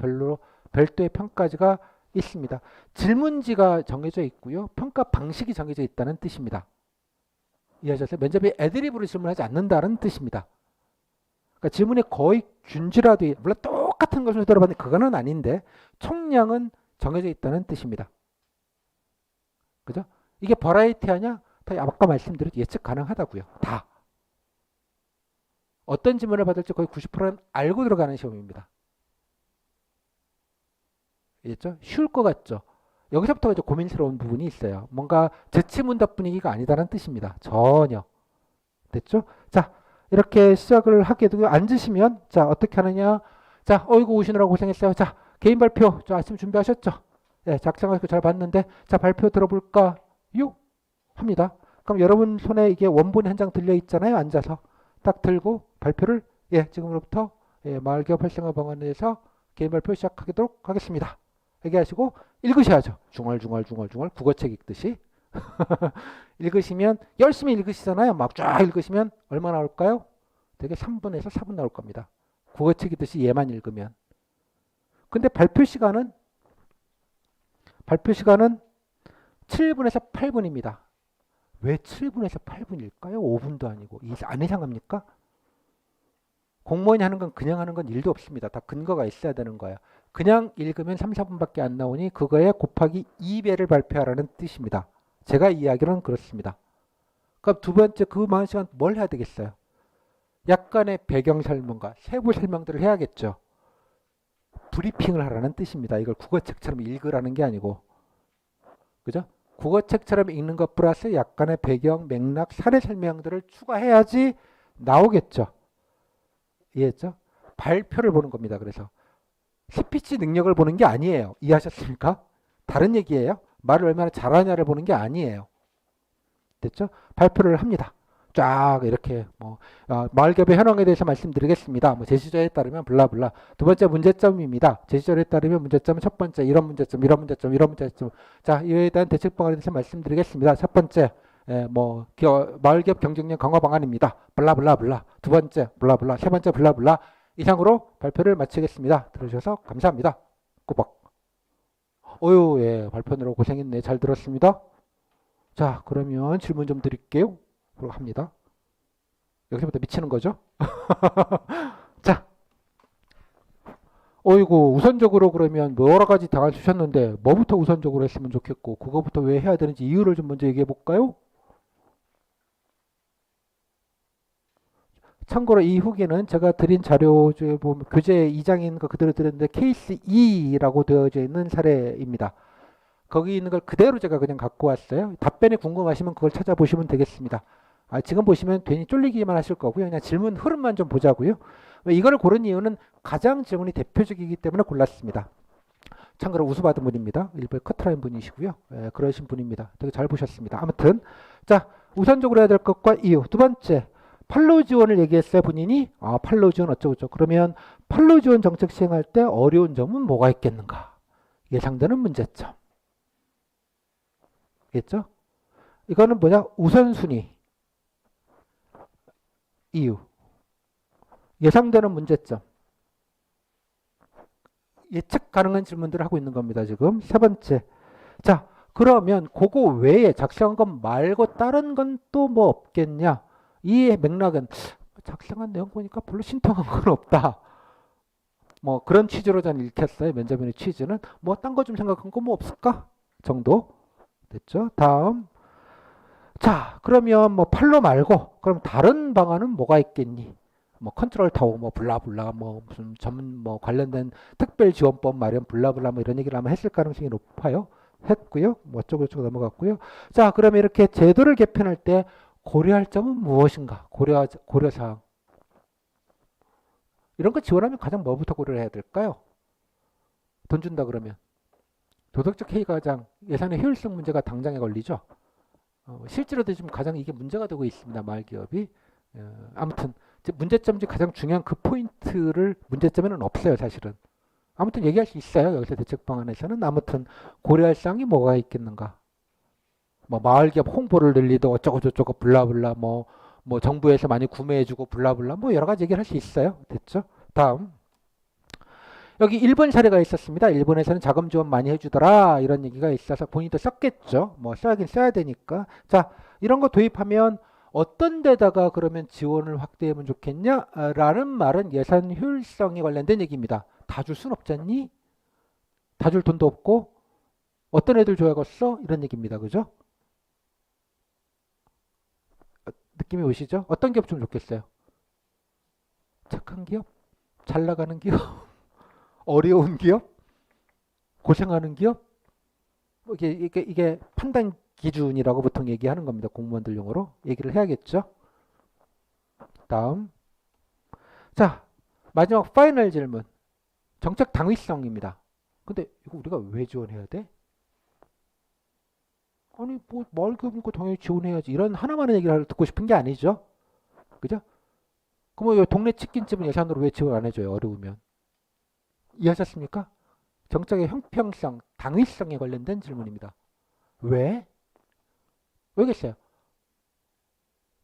별도의 평가지가 있습니다. 질문지가 정해져 있고요. 평가 방식이 정해져 있다는 뜻입니다. 이해하셨어요? 면접에 애드립으로 질문하지 않는다는 뜻입니다. 그러니까 질문이 거의 균질화돼 물론 똑같은 것을 들어봤는데 그거는 아닌데 총량은 정해져 있다는 뜻입니다. 그죠? 이게 버라이티하냐? 다 아까 말씀드린 예측 가능하다고요. 다. 어떤 질문을 받을지 거의 90%는 알고 들어가는 시험입니다. 알겠죠? 쉬울 것 같죠? 여기서부터 이제 고민스러운 부분이 있어요. 뭔가 재치문답 분위기가 아니다는 뜻입니다. 전혀. 됐죠? 자, 이렇게 시작을 하게 되고 앉으시면 자, 어떻게 하느냐? 자, 어이구 오시느라고 고생했어요. 자, 개인 발표. 저 아침 준비하셨죠? 네, 작성하고 잘 봤는데 자, 발표 들어볼까요? 합니다. 그럼 여러분 손에 이게 원본이 한 장 들려 있잖아요. 앉아서 딱 들고 발표를 예, 지금으로부터 예, 마을기업 활성화 방안에서 개인 발표 시작하도록 하겠습니다. 얘기하시고 읽으셔야죠. 중얼중얼 국어책 읽듯이. 읽으시면 열심히 읽으시잖아요. 막 쫙 읽으시면 얼마 나올까요? 되게 3분에서 4분 나올 겁니다. 국어책 읽듯이 얘만 읽으면. 근데 발표 시간은 7분에서 8분입니다. 왜 7분에서 8분일까요? 5분도 아니고. 안 이상합니까? 공무원이 하는 건 그냥 하는 건 일도 없습니다. 다 근거가 있어야 되는 거야. 그냥 읽으면 3, 4분밖에 안 나오니 그거에 곱하기 2배를 발표하라는 뜻입니다. 제가 이야기로는 그렇습니다. 그럼 두 번째 그 많은 시간 뭘 해야 되겠어요? 약간의 배경 설명과 세부 설명들을 해야겠죠. 브리핑을 하라는 뜻입니다. 이걸 국어책처럼 읽으라는 게 아니고. 그죠? 국어책처럼 읽는 것 플러스 약간의 배경, 맥락, 사례 설명들을 추가해야지 나오겠죠. 이해했죠? 발표를 보는 겁니다. 그래서 스피치 능력을 보는 게 아니에요. 이해하셨습니까? 다른 얘기예요. 말을 얼마나 잘하냐를 보는 게 아니에요. 됐죠? 발표를 합니다. 쫙 이렇게 마을기업의 현황에 대해서 말씀드리겠습니다. 제시절에 따르면 블라블라. 두 번째 문제점입니다. 제시절에 따르면 문제점은 첫 번째 이런 문제점. 자, 이에 대한 대책 방안에 대해서 말씀드리겠습니다. 첫 번째 마을기업 경쟁력 강화 방안입니다. 블라블라블라. 두 번째 블라블라. 세 번째 블라블라. 이상으로 발표를 마치겠습니다. 들어주셔서 감사합니다. 꼬박. 예, 발표하느라고 고생했네. 잘 들었습니다. 자, 그러면 질문 좀 드릴게요. 그러고 합니다. 여기서부터 미치는 거죠. 자, 어이구, 우선적으로 그러면 여러 가지 당을 주셨는데 뭐부터 우선적으로 했으면 좋겠고 그거부터 왜 해야 되는지 이유를 좀 먼저 얘기해 볼까요? 참고로 이 후기는 제가 드린 자료 중에 보면 교재 2장인 거 그대로 드렸는데 케이스 2라고 되어져 있는 사례입니다. 거기 있는 걸 그대로 제가 그냥 갖고 왔어요. 답변이 궁금하시면 그걸 찾아보시면 되겠습니다. 지금 보시면 괜히 쫄리기만 하실 거고요. 그냥 질문 흐름만 좀 보자고요. 이걸 고른 이유는 가장 질문이 대표적이기 때문에 골랐습니다. 참고로 우수받은 분입니다. 일부의 커트라인 분이시고요. 그러신 분입니다. 되게 잘 보셨습니다. 아무튼 자, 우선적으로 해야 될 것과 이유. 두 번째, 판로 지원을 얘기했어요. 본인이 판로 지원 어쩌고저쩌고. 그러면 판로 지원 정책 시행할 때 어려운 점은 뭐가 있겠는가? 예상되는 문제점. 겠죠? 이거는 뭐냐? 우선순위. 이유. 예상되는 문제점. 예측 가능한 질문들을 하고 있는 겁니다. 지금 세 번째. 자, 그러면 그거 외에 작성한 것 말고 다른 건 또 뭐 없겠냐? 이 맥락은 작성한 내용 보니까 별로 신통한 건 없다. 그런 취지로 저는 읽혔어요. 면접인의 취지는 딴 거 좀 생각한 거 뭐 없을까? 정도. 됐죠? 다음. 자, 그러면 판로 말고 그럼 다른 방안은 뭐가 있겠니? 컨트롤 타워 블라블라 무슨 전문 관련된 특별 지원법 마련 블라블라 이런 얘기를 아마 했을 가능성이 높아요. 했고요. 어쩌고저쩌고 넘어갔고요. 자, 그러면 이렇게 제도를 개편할 때 고려할 점은 무엇인가? 고려사항. 이런 거 지원하면 가장 뭐부터 고려를 해야 될까요? 돈 준다 그러면 도덕적 해이가 가장 예산의 효율성 문제가 당장에 걸리죠. 실제로도 지금 가장 이게 문제가 되고 있습니다. 마을기업이. 아무튼 문제점 중 가장 중요한 그 포인트를 문제점에는 없어요. 사실은. 아무튼 얘기할 수 있어요. 여기서 대책 방안에서는. 아무튼 고려할 사항이 뭐가 있겠는가. 마을기업 홍보를 늘리도 어쩌고저쩌고 블라블라 정부에서 많이 구매해주고 블라블라 여러 가지 얘기를 할 수 있어요. 됐죠? 다음. 여기 일본 사례가 있었습니다. 일본에서는 자금 지원 많이 해주더라 이런 얘기가 있어서 본인도 썼겠죠. 써야긴 써야 되니까. 자, 이런 거 도입하면 어떤 데다가 그러면 지원을 확대하면 좋겠냐? 라는 말은 예산 효율성에 관련된 얘기입니다. 다 줄 순 없잖니? 다 줄 돈도 없고 어떤 애들 줘야겠어? 이런 얘기입니다. 그죠? 느낌이 오시죠? 어떤 기업 좀 좋겠어요? 착한 기업? 잘 나가는 기업? 어려운 기업? 고생하는 기업? 이게 판단 기준이라고 보통 얘기하는 겁니다. 공무원들 용어로. 얘기를 해야겠죠. 다음. 자, 마지막 파이널 질문. 정책 당위성입니다. 근데 이거 우리가 왜 지원해야 돼? 아니 마을기업이니까 당연히 지원해야지. 이런 하나만의 얘기를 듣고 싶은 게 아니죠. 그죠? 그럼 동네 치킨집은 예산으로 왜 지원 안 해줘요? 어려우면. 이해하셨습니까? 정적의 형평성, 당위성에 관련된 질문입니다. 왜? 왜겠어요?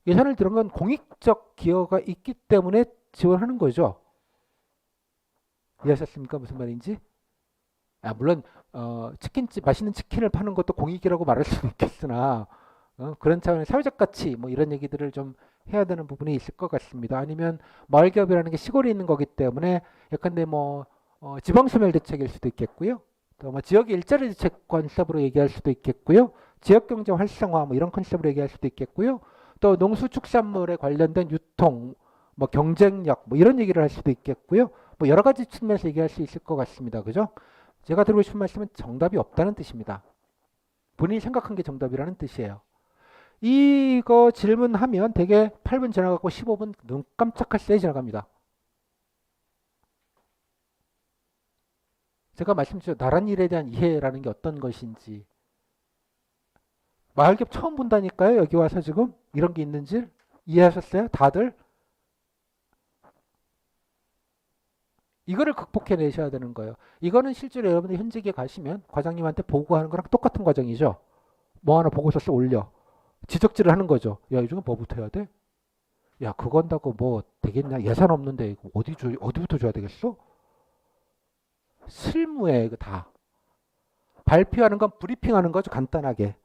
예산을 들은 건 공익적 기여가 있기 때문에 지원하는 거죠. 이해하셨습니까? 무슨 말인지? 물론 치킨집 맛있는 치킨을 파는 것도 공익이라고 말할 수는 있겠으나 그런 차원의 사회적 가치 뭐 이런 얘기들을 좀 해야 되는 부분이 있을 것 같습니다. 아니면 마을 기업이라는 게 시골에 있는 거기 때문에 약간데 뭐 지방 소멸 대책일 수도 있겠고요. 또 뭐 지역의 일자리 대책 컨셉으로 얘기할 수도 있겠고요. 지역 경제 활성화 뭐 이런 컨셉으로 얘기할 수도 있겠고요. 또 농수축산물에 관련된 유통, 뭐 경쟁력 뭐 이런 얘기를 할 수도 있겠고요. 뭐 여러 가지 측면에서 얘기할 수 있을 것 같습니다. 그죠? 제가 드리고 싶은 말씀은 정답이 없다는 뜻입니다. 본인이 생각한 게 정답이라는 뜻이에요. 이거 질문하면 되게 8분 지나가고 15분 눈 깜짝할 새에 지나갑니다. 제가 말씀드렸죠. 나란 일에 대한 이해라는 게 어떤 것인지. 마을기업 처음 본다니까요. 여기 와서 지금 이런 게 있는지 이해하셨어요? 다들? 이거를 극복해내셔야 되는 거예요. 이거는 실제로 여러분들 현직에 가시면 과장님한테 보고하는 거랑 똑같은 과정이죠. 뭐 하나 보고서 써 올려. 지적질을 하는 거죠. 야, 이 중에 뭐부터 해야 돼? 야, 그거 한다고 뭐 되겠냐? 예산 없는데 이거 어디부터 줘야 되겠어? 실무에 이거 다. 발표하는 건 브리핑하는 거죠. 간단하게.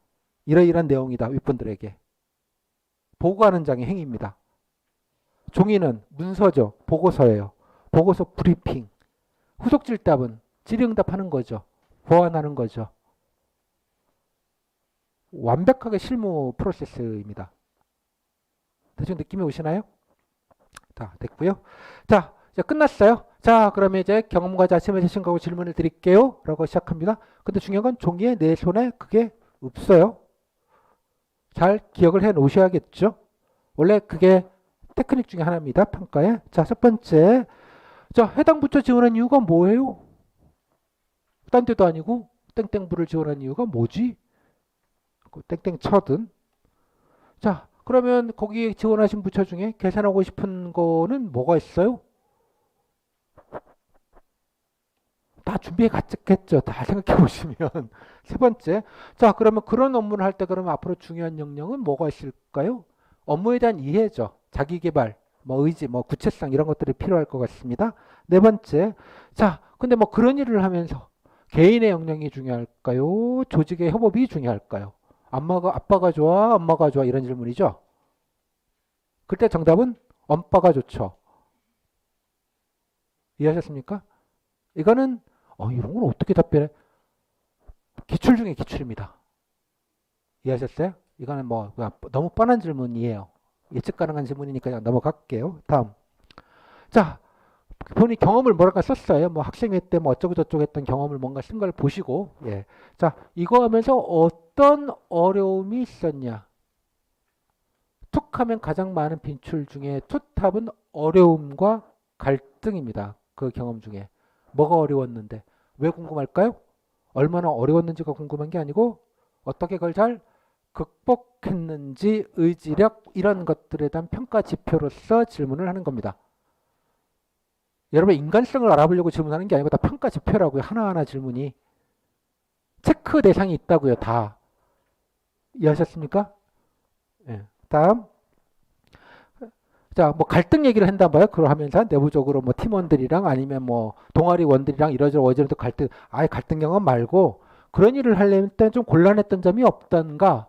이러이러한 내용이다. 윗분들에게. 보고하는 장의 행위입니다. 종이는 문서죠. 보고서예요. 보고서 브리핑. 후속 질답은 질의응답하는 거죠. 보완하는 거죠. 완벽하게 실무 프로세스입니다. 대충 느낌이 오시나요? 다 됐고요. 자, 이제 끝났어요. 자, 그러면 이제 경험과 자신의 자신과고 질문을 드릴게요. 라고 시작합니다. 근데 중요한 건 종이에 내 손에 그게 없어요. 잘 기억을 해 놓으셔야겠죠. 원래 그게 테크닉 중에 하나입니다. 평가에. 자, 첫 번째. 자, 해당 부처 지원한 이유가 뭐예요? 딴 데도 아니고 땡땡부를 지원한 이유가 뭐지? 땡땡 쳐든. 자, 그러면 거기 지원하신 부처 중에 계산하고 싶은 거는 뭐가 있어요? 다 준비해 갔겠죠. 다 생각해 보시면. 세 번째. 자, 그러면 그런 업무를 할 때 그러면 앞으로 중요한 역량은 뭐가 있을까요? 업무에 대한 이해죠. 자기 개발, 뭐 의지, 뭐 구체성 이런 것들이 필요할 것 같습니다. 네 번째. 자, 근데 뭐 그런 일을 하면서 개인의 역량이 중요할까요? 조직의 협업이 중요할까요? 아빠가 좋아, 엄마가 좋아 이런 질문이죠. 그때 정답은 엄빠가 좋죠. 이해하셨습니까? 이거는 이런 걸 어떻게 답변해? 기출 중에 기출입니다. 이해하셨어요? 이거는 뭐 너무 뻔한 질문이에요. 예측 가능한 질문이니까 그냥 넘어갈게요. 다음. 자, 본인 경험을 뭐랄까 썼어요. 뭐 학생회 때 뭐 어쩌고 저쩌고 했던 경험을 뭔가 쓴 걸 보시고, 예. 자, 이거 하면서 어떤 어려움이 있었냐? 툭하면 가장 많은 빈출 중에 투탑은 어려움과 갈등입니다. 그 경험 중에. 뭐가 어려웠는데? 왜 궁금할까요? 얼마나 어려웠는지가 궁금한 게 아니고 어떻게 그걸 잘 극복했는지 의지력 이런 것들에 대한 평가 지표로서 질문을 하는 겁니다. 여러분 인간성을 알아보려고 질문하는 게 아니고 다 평가 지표라고요. 하나하나 질문이. 체크 대상이 있다고요. 다. 이해하셨습니까? 예. 다음. 자, 뭐 갈등 얘기를 한단 봐요. 그걸 하면서 내부적으로 뭐 팀원들이랑 아니면 뭐 동아리원들이랑 이러저러도 갈등, 아예 갈등 경험 말고 그런 일을 하려면 좀 곤란했던 점이 없던가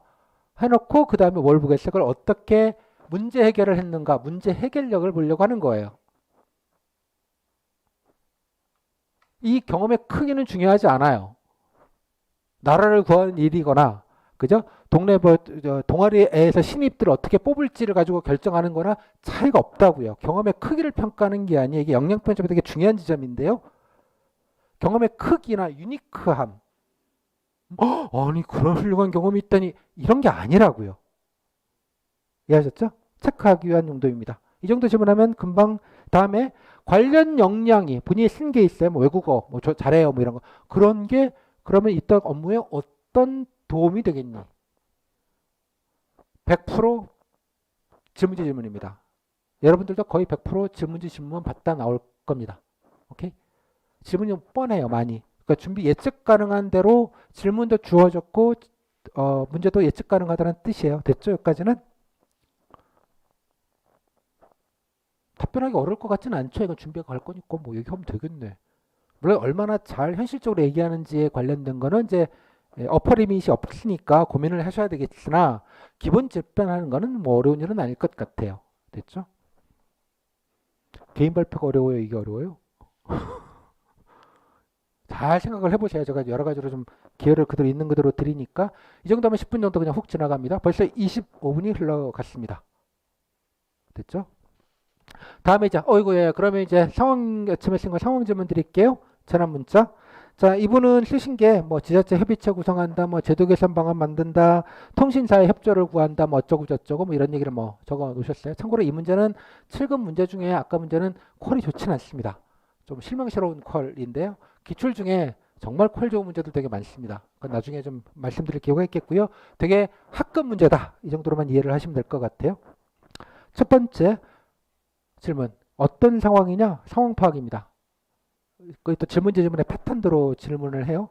해놓고 그 다음에 뭘 보겠어요? 그걸 어떻게 문제 해결을 했는가, 문제 해결력을 보려고 하는 거예요. 이 경험의 크기는 중요하지 않아요. 나라를 구하는 일이거나, 그죠? 동네 동아리에서 신입들을 어떻게 뽑을지를 가지고 결정하는 거나 차이가 없다고요. 경험의 크기를 평가하는 게 아니에요. 이게 역량 편집이 되게 중요한 지점인데요. 경험의 크기나 유니크함. 아니, 그런 훌륭한 경험이 있다니, 이런 게 아니라고요. 이해하셨죠? 체크하기 위한 용도입니다. 이 정도 질문하면 금방 다음에 관련 역량이 본인이 쓴 게 있어요. 뭐 외국어, 뭐 저 잘해요, 뭐 이런 거. 그런 게 그러면 이따 업무에 어떤 도움이 되겠니? 100% 질문지 질문입니다. 여러분들도 거의 100% 질문지 질문 받다 나올 겁니다. 오케이? 질문이 뻔해요, 많이. 그러니까 준비 예측 가능한 대로 질문도 주어졌고 문제도 예측 가능하다는 뜻이에요. 됐죠? 여기까지는? 답변하기 어려울 것 같지는 않죠. 이건 준비가 갈 거니까 뭐 얘기하면 되겠네. 물론 얼마나 잘 현실적으로 얘기하는지에 관련된 거는 이제 어퍼 리밋이 없으니까 고민을 하셔야 되겠으나 기본 답변하는 거는 뭐 어려운 일은 아닐 것 같아요. 됐죠? 개인 발표가 어려워요? 이게 어려워요? 잘 생각을 해보세요. 제가 여러 가지로 좀 기회를 그대로 있는 그대로 드리니까 이 정도면 10분 정도 그냥 훅 지나갑니다. 벌써 25분이 흘러갔습니다. 됐죠? 다음에 이제 어이구 예 그러면 이제 상황 아침에 쓴 거 상황 질문 드릴게요. 전환 문자. 자 이분은 쓰신 게 뭐 지자체 협의체 구성한다, 뭐 제도 개선 방안 만든다, 통신사의 협조를 구한다, 뭐 어쩌고 저쩌고 뭐 이런 얘기를 뭐 적어 놓으셨어요. 참고로 이 문제는 7급 문제 중에 아까 문제는 퀄이 좋지는 않습니다. 좀 실망스러운 퀄인데요. 기출 중에 정말 퀄 좋은 문제들 되게 많습니다. 그건 나중에 좀 말씀드릴 기회가 있겠고요. 되게 학급 문제다. 이 정도로만 이해를 하시면 될 것 같아요. 첫 번째 질문. 어떤 상황이냐? 상황 파악입니다. 거의 또 질문의 패턴대로 질문을 해요.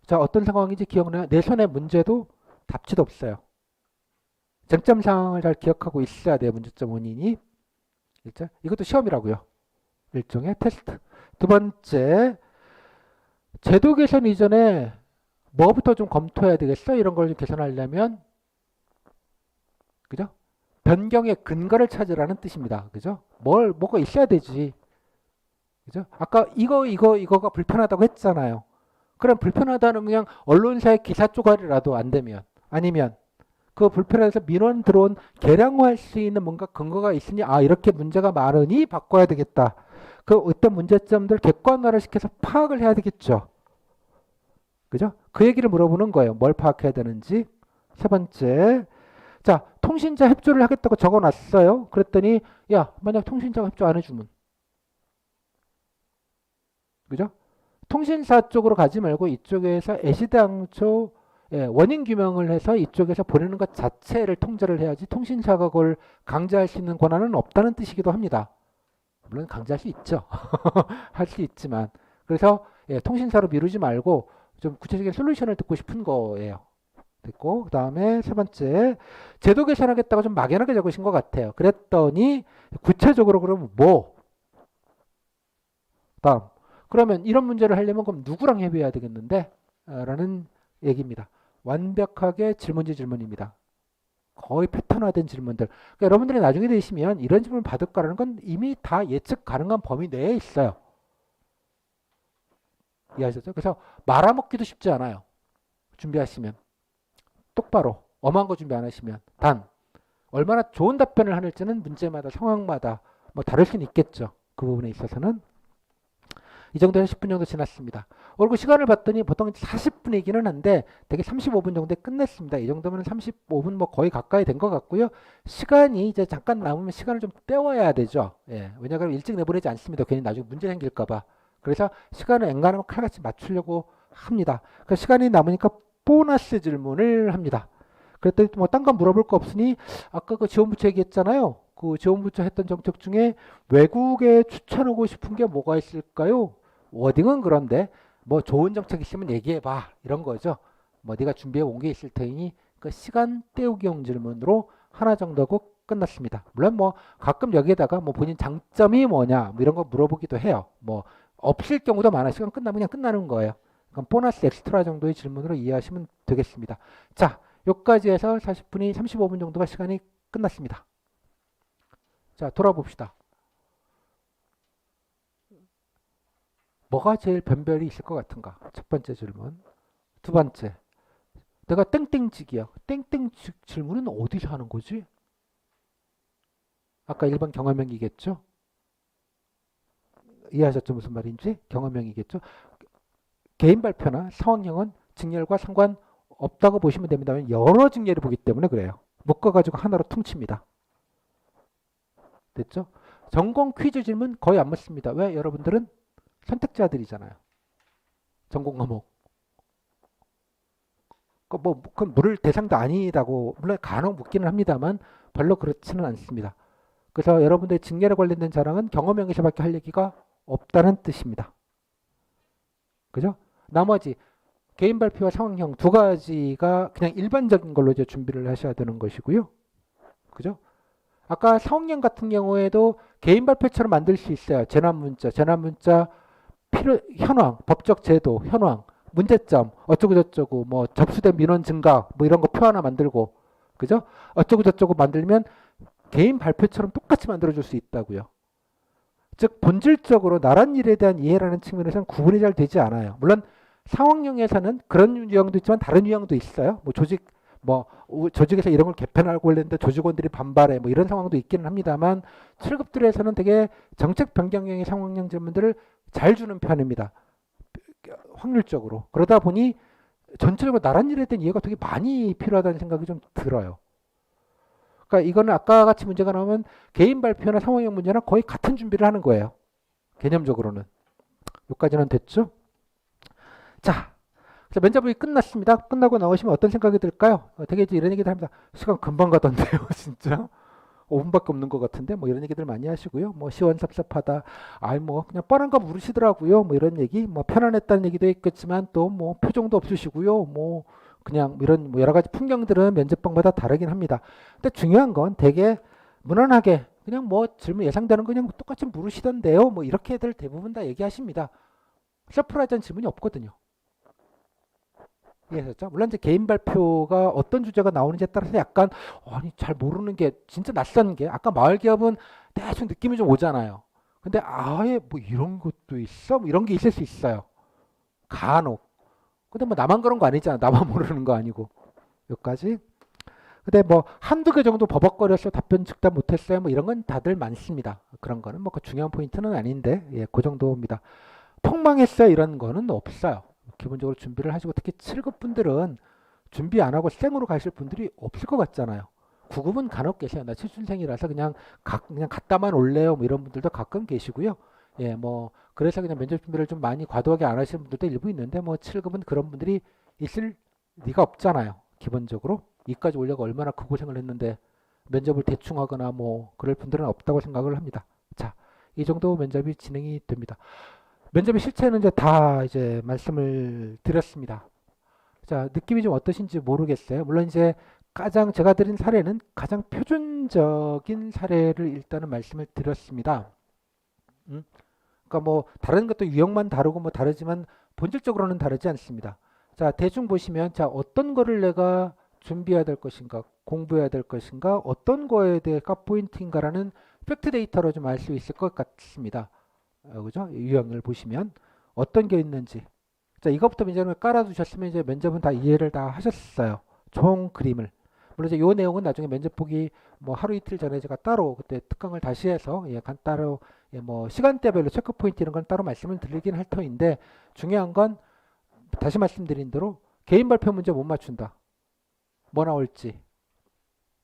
자, 어떤 상황인지 기억나요? 내 손에 문제도 답지도 없어요. 쟁점 상황을 잘 기억하고 있어야 돼요. 문제점 원인이. 일자. 이것도 시험이라고요. 일종의 테스트. 두 번째, 제도 개선 이전에 뭐부터 좀 검토해야 되겠어? 이런 걸 좀 개선하려면, 그죠? 변경의 근거를 찾으라는 뜻입니다. 그죠? 뭐가 있어야 되지. 그죠? 아까 이거가 불편하다고 했잖아요. 그럼 불편하다는 그냥 언론사의 기사 쪼가리라도 안 되면, 아니면 그 불편해서 민원 들어온 개량화할 수 있는 뭔가 근거가 있으니 이렇게 문제가 많으니 바꿔야 되겠다. 그 어떤 문제점들 객관화를 시켜서 파악을 해야 되겠죠. 그죠? 그 얘기를 물어보는 거예요. 뭘 파악해야 되는지. 세 번째, 자 통신사 협조를 하겠다고 적어놨어요. 그랬더니 야 만약 통신사가 협조 안 해주면, 그죠? 통신사 쪽으로 가지 말고 이쪽에서 애시당초 원인 규명을 해서 이쪽에서 보내는 것 자체를 통제를 해야지 통신사가 그걸 강제할 수 있는 권한은 없다는 뜻이기도 합니다. 물론 강제할 수 있죠. 할 수 있지만. 그래서 통신사로 미루지 말고 좀 구체적인 솔루션을 듣고 싶은 거예요. 됐고, 그 다음에 세 번째, 제도 개선하겠다고 좀 막연하게 적으신 것 같아요. 그랬더니 구체적으로 그러면 뭐? 다음. 그러면 이런 문제를 하려면 그럼 누구랑 협의해야 되겠는데? 라는 얘기입니다. 완벽하게 질문지 질문입니다. 거의 패턴화된 질문들. 그러니까 여러분들이 나중에 되시면 이런 질문을 받을 거라는 건 이미 다 예측 가능한 범위 내에 있어요. 이해하셨죠? 그래서 말아먹기도 쉽지 않아요. 준비하시면. 똑바로. 엄한 거 준비 안 하시면. 단, 얼마나 좋은 답변을 하는지는 문제마다, 상황마다 뭐 다를 수는 있겠죠. 그 부분에 있어서는. 이 정도에서 10분 정도 지났습니다. 그리고 시간을 봤더니 보통 40분이기는 한데 되게 35분 정도에 끝냈습니다. 이 정도면 35분 뭐 거의 가까이 된 것 같고요. 시간이 이제 잠깐 남으면 시간을 좀 때워야 되죠. 예, 왜냐하면 일찍 내보내지 않습니다. 괜히 나중에 문제 생길까봐. 그래서 시간을 앵간하면 칼같이 맞추려고 합니다. 그 시간이 남으니까 보너스 질문을 합니다. 그랬더니 뭐 딴 거 물어볼 거 없으니 아까 그 지원부처 얘기했잖아요. 그 지원부처 했던 정책 중에 외국에 추천하고 싶은 게 뭐가 있을까요? 워딩은 그런데 뭐 좋은 정책 있으면 얘기해봐 이런 거죠. 뭐 네가 준비해 온 게 있을 테니 그 시간 때우기용 질문으로 하나 정도고 끝났습니다. 물론 뭐 가끔 여기에다가 뭐 본인 장점이 뭐냐 뭐 이런 거 물어보기도 해요. 뭐 없을 경우도 많아. 시간 끝나면 그냥 끝나는 거예요. 그럼 보너스 엑스트라 정도의 질문으로 이해하시면 되겠습니다. 자, 여기까지 해서 40분이 35분 정도가 시간이 끝났습니다. 자, 돌아봅시다. 뭐가 제일 변별이 있을 것 같은가? 첫 번째 질문. 두 번째, 내가 땡땡직이야. 땡땡직 질문은 어디서 하는 거지? 아까 1번 경험형이겠죠? 이해하셨죠? 무슨 말인지? 경험형이겠죠? 개인 발표나 상황형은 직렬과 상관없다고 보시면 됩니다. 여러 직렬을 보기 때문에 그래요. 묶어가지고 하나로 퉁칩니다. 됐죠? 전공 퀴즈 질문 거의 안 묻습니다. 왜? 여러분들은 선택자들이잖아요. 전공 과목. 그건 물을 대상도 아니다고 물론 간혹 묻기는 합니다만 별로 그렇지는 않습니다. 그래서 여러분들의 직렬에 관련된 자랑은 경험형에서밖에 할 얘기가 없다는 뜻입니다. 그죠? 나머지 개인 발표와 상황형 두 가지가 그냥 일반적인 걸로 이제 준비를 하셔야 되는 것이고요. 그죠? 아까 상황형 같은 경우에도 개인 발표처럼 만들 수 있어요. 재난 문자 현황, 법적 제도, 현황, 문제점, 어쩌고 저쩌고, 뭐 접수된 민원 증가, 뭐 이런 거 표 하나 만들고, 그죠? 어쩌고 저쩌고 만들면 개인 발표처럼 똑같이 만들어줄 수 있다고요. 즉 본질적으로 나란 일에 대한 이해라는 측면에서는 구분이 잘 되지 않아요. 물론 상황형에서는 그런 유형도 있지만 다른 유형도 있어요. 뭐 조직에서 이런 걸 개편하고 했는데 조직원들이 반발해 뭐 이런 상황도 있기는 합니다만 7급들에서는 되게 정책 변경형의 상황형 질문들을 잘 주는 편입니다. 확률적으로. 그러다 보니 전체적으로 나란 일에 대한 이해가 되게 많이 필요하다는 생각이 좀 들어요. 그러니까 이거는 아까 같이 문제가 나오면 개인 발표나 상황형 문제랑 거의 같은 준비를 하는 거예요. 개념적으로는. 여기까지는 됐죠? 자, 그래서 면접이 끝났습니다. 끝나고 나오시면 어떤 생각이 들까요? 되게 이제 이런 얘기들 합니다. 시간 금방 가던데요, 진짜. 5분밖에 없는 것 같은데 뭐 이런 얘기들 많이 하시고요. 뭐 시원섭섭하다. 아이 뭐 그냥 뻔한 거 물으시더라고요. 뭐 이런 얘기. 뭐 편안했다는 얘기도 있겠지만 또 뭐 표정도 없으시고요. 뭐 그냥 이런 뭐 여러 가지 풍경들은 면접방마다 다르긴 합니다. 근데 중요한 건 되게 무난하게 그냥 뭐 질문 예상되는 거 그냥 똑같이 물으시던데요. 뭐 이렇게들 대부분 다 얘기하십니다. 서프라이즈한 질문이 없거든요. 이해하셨죠? 물론 이제 개인 발표가 어떤 주제가 나오는지에 따라서 약간 아니 잘 모르는 게 진짜 낯선 게 아까 마을 기업은 대충 느낌이 좀 오잖아요. 근데 아예 뭐 이런 것도 있어? 뭐 이런 게 있을 수 있어요. 간혹. 근데 뭐 나만 그런 거 아니잖아. 나만 모르는 거 아니고. 여기까지. 근데 뭐 한두 개 정도 버벅거려서 답변 즉답 못했어요. 뭐 이런 건 다들 많습니다. 그런 거는 뭐 그 중요한 포인트는 아닌데 예, 그 정도입니다. 폭망했어요 이런 거는 없어요. 기본적으로 준비를 하시고 특히 7급 분들은 준비 안 하고 생으로 가실 분들이 없을 것 같잖아요. 9급은 간혹 계세요. 나 취준생이라서 그냥 갔다만 올래요. 뭐 이런 분들도 가끔 계시고요. 예, 뭐 그래서 그냥 면접 준비를 좀 많이 과도하게 안 하시는 분들도 일부 있는데 뭐 7급은 그런 분들이 있을 리가 없잖아요. 기본적으로 이까지 오려고 얼마나 그 고생을 했는데 면접을 대충 하거나 뭐 그럴 분들은 없다고 생각을 합니다. 자, 이 정도 면접이 진행이 됩니다. 면접의 실체는 이제 말씀을 드렸습니다. 자, 느낌이 좀 어떠신지 모르겠어요. 물론 이제 가장 제가 드린 사례는 가장 표준적인 사례를 일단은 말씀을 드렸습니다. 그러니까 뭐 다른 것도 유형만 다르고 뭐 다르지만 본질적으로는 다르지 않습니다. 자, 대충 보시면 자, 어떤 거를 내가 준비해야 될 것인가, 공부해야 될 것인가, 어떤 거에 대해 포인트인가라는 팩트 데이터로 좀 알 수 있을 것 같습니다. 그죠? 유형을 보시면 어떤 게 있는지. 자, 이것부터 면접을 깔아두셨으면 이제 면접은 다 이해를 다 하셨어요. 총 그림을. 물론 이제 요 내용은 나중에 면접 보기 뭐 하루 이틀 전에 제가 따로 그때 특강을 다시 해서 예, 따로 예, 뭐 시간대별로 체크 포인트 이런 건 따로 말씀을 드리긴 할 터인데 중요한 건 다시 말씀드린 대로 개인 발표 문제 못 맞춘다. 뭐 나올지.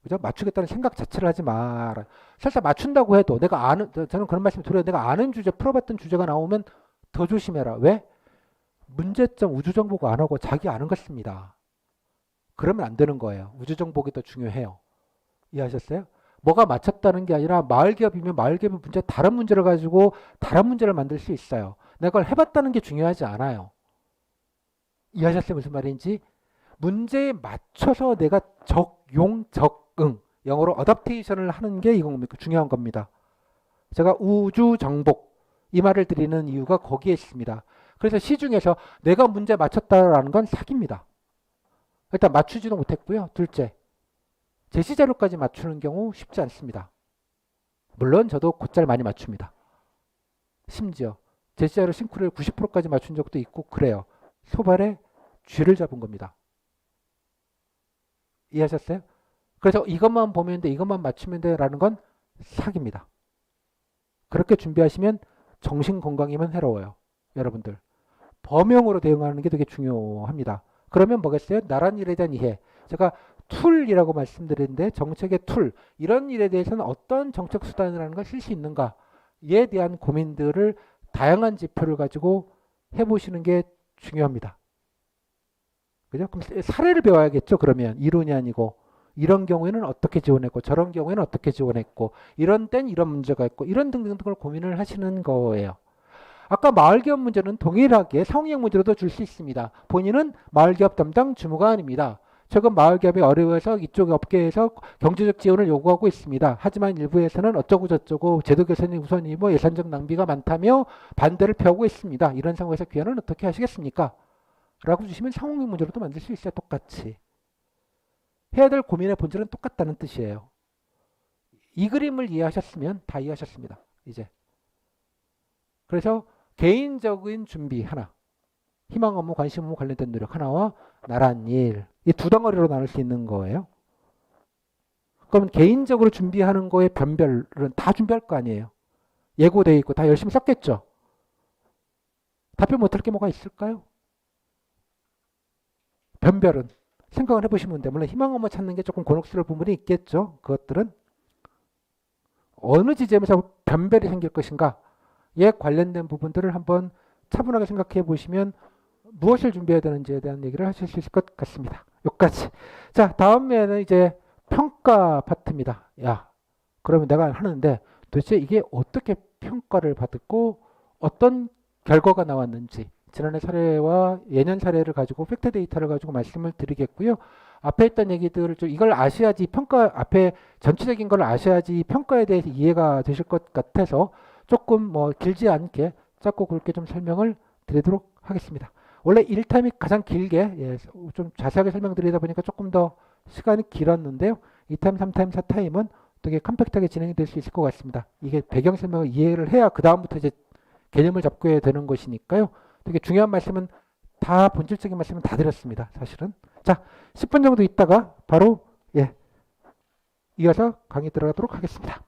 그죠? 맞추겠다는 생각 자체를 하지 마라. 설사 맞춘다고 해도 저는 그런 말씀 드려요. 내가 아는 주제, 풀어봤던 주제가 나오면 더 조심해라. 왜? 문제점 우주정보고 안 하고 자기 아는 거 씁니다. 그러면 안 되는 거예요. 우주정보가 더 중요해요. 이해하셨어요? 뭐가 맞췄다는 게 아니라 마을기업이면 마을기업의 문제, 다른 문제를 가지고 다른 문제를 만들 수 있어요. 내가 그걸 해봤다는 게 중요하지 않아요. 이해하셨어요? 무슨 말인지? 문제에 맞춰서 내가 적용, 적응, 영어로 어댑테이션을 하는 게 이건 중요한 겁니다. 제가 우주 정복 이 말을 드리는 이유가 거기에 있습니다. 그래서 시중에서 내가 문제 맞췄다라는 건 사기입니다. 일단 맞추지도 못했고요. 둘째, 제시 자료까지 맞추는 경우 쉽지 않습니다. 물론 저도 곧잘 많이 맞춥니다. 심지어 제시 자료 싱크로율 90%까지 맞춘 적도 있고 그래요. 소발에 쥐를 잡은 겁니다. 이해하셨어요? 그래서 이것만 보면 돼, 이것만 맞추면 돼라는 건 사기입니다. 그렇게 준비하시면 정신 건강이면 해로워요. 여러분들. 범용으로 대응하는 게 되게 중요합니다. 그러면 뭐겠어요? 나란 일에 대한 이해. 제가 툴이라고 말씀드렸는데 정책의 툴. 이런 일에 대해서는 어떤 정책 수단이라는 걸 쓸 수 있는가에 대한 고민들을 다양한 지표를 가지고 해보시는 게 중요합니다. 그죠? 그럼 사례를 배워야겠죠. 그러면 이론이 아니고 이런 경우에는 어떻게 지원했고 저런 경우에는 어떻게 지원했고 이런 땐 이런 문제가 있고 이런 등등등을 고민을 하시는 거예요. 아까 마을기업 문제는 동일하게 상호명 문제로도 줄 수 있습니다. 본인은 마을기업 담당 주무관입니다. 최근 마을기업이 어려워서 이쪽 업계에서 경제적 지원을 요구하고 있습니다. 하지만 일부에서는 어쩌고 저쩌고 제도 개선이 우선이고 예산적 낭비가 많다며 반대를 펴고 있습니다. 이런 상황에서 귀환은 어떻게 하시겠습니까? 라고 주시면 상호명 문제로도 만들 수 있어요. 똑같이. 해야 될 고민의 본질은 똑같다는 뜻이에요. 이 그림을 이해하셨으면 다 이해하셨습니다. 이제. 그래서 개인적인 준비 하나, 희망 업무, 관심 업무 관련된 노력 하나와 나란 일, 이 두 덩어리로 나눌 수 있는 거예요. 그러면 개인적으로 준비하는 거에 변별은 다 준비할 거 아니에요. 예고돼 있고 다 열심히 썼겠죠. 답변 못할 게 뭐가 있을까요? 변별은 생각을 해보시면 돼요. 물론 희망 업무 찾는 게 조금 곤혹스러운 부분이 있겠죠. 그것들은 어느 지점에서 변별이 생길 것인가에 관련된 부분들을 한번 차분하게 생각해 보시면 무엇을 준비해야 되는지에 대한 얘기를 하실 수 있을 것 같습니다. 여기까지. 자, 다음에는 이제 평가 파트입니다. 야, 그러면 내가 하는데 도대체 이게 어떻게 평가를 받고 어떤 결과가 나왔는지 지난해 사례와 예년 사례를 가지고 팩트 데이터를 가지고 말씀을 드리겠고요. 앞에 했던 얘기들을 좀 이걸 아셔야지 평가 앞에 전체적인 걸 아셔야지 평가에 대해서 이해가 되실 것 같아서 조금 뭐 길지 않게 짧고 굵게 좀 설명을 드리도록 하겠습니다. 원래 1타임이 가장 길게 좀 자세하게 설명드리다 보니까 조금 더 시간이 길었는데요. 2타임, 3타임, 4타임은 되게 컴팩트하게 진행이 될 수 있을 것 같습니다. 이게 배경 설명을 이해를 해야 그 다음부터 이제 개념을 잡게 되는 것이니까요. 되게 중요한 말씀은 다 본질적인 말씀은 다 드렸습니다. 사실은. 자, 10분 정도 있다가 바로 이어서 강의 들어가도록 하겠습니다.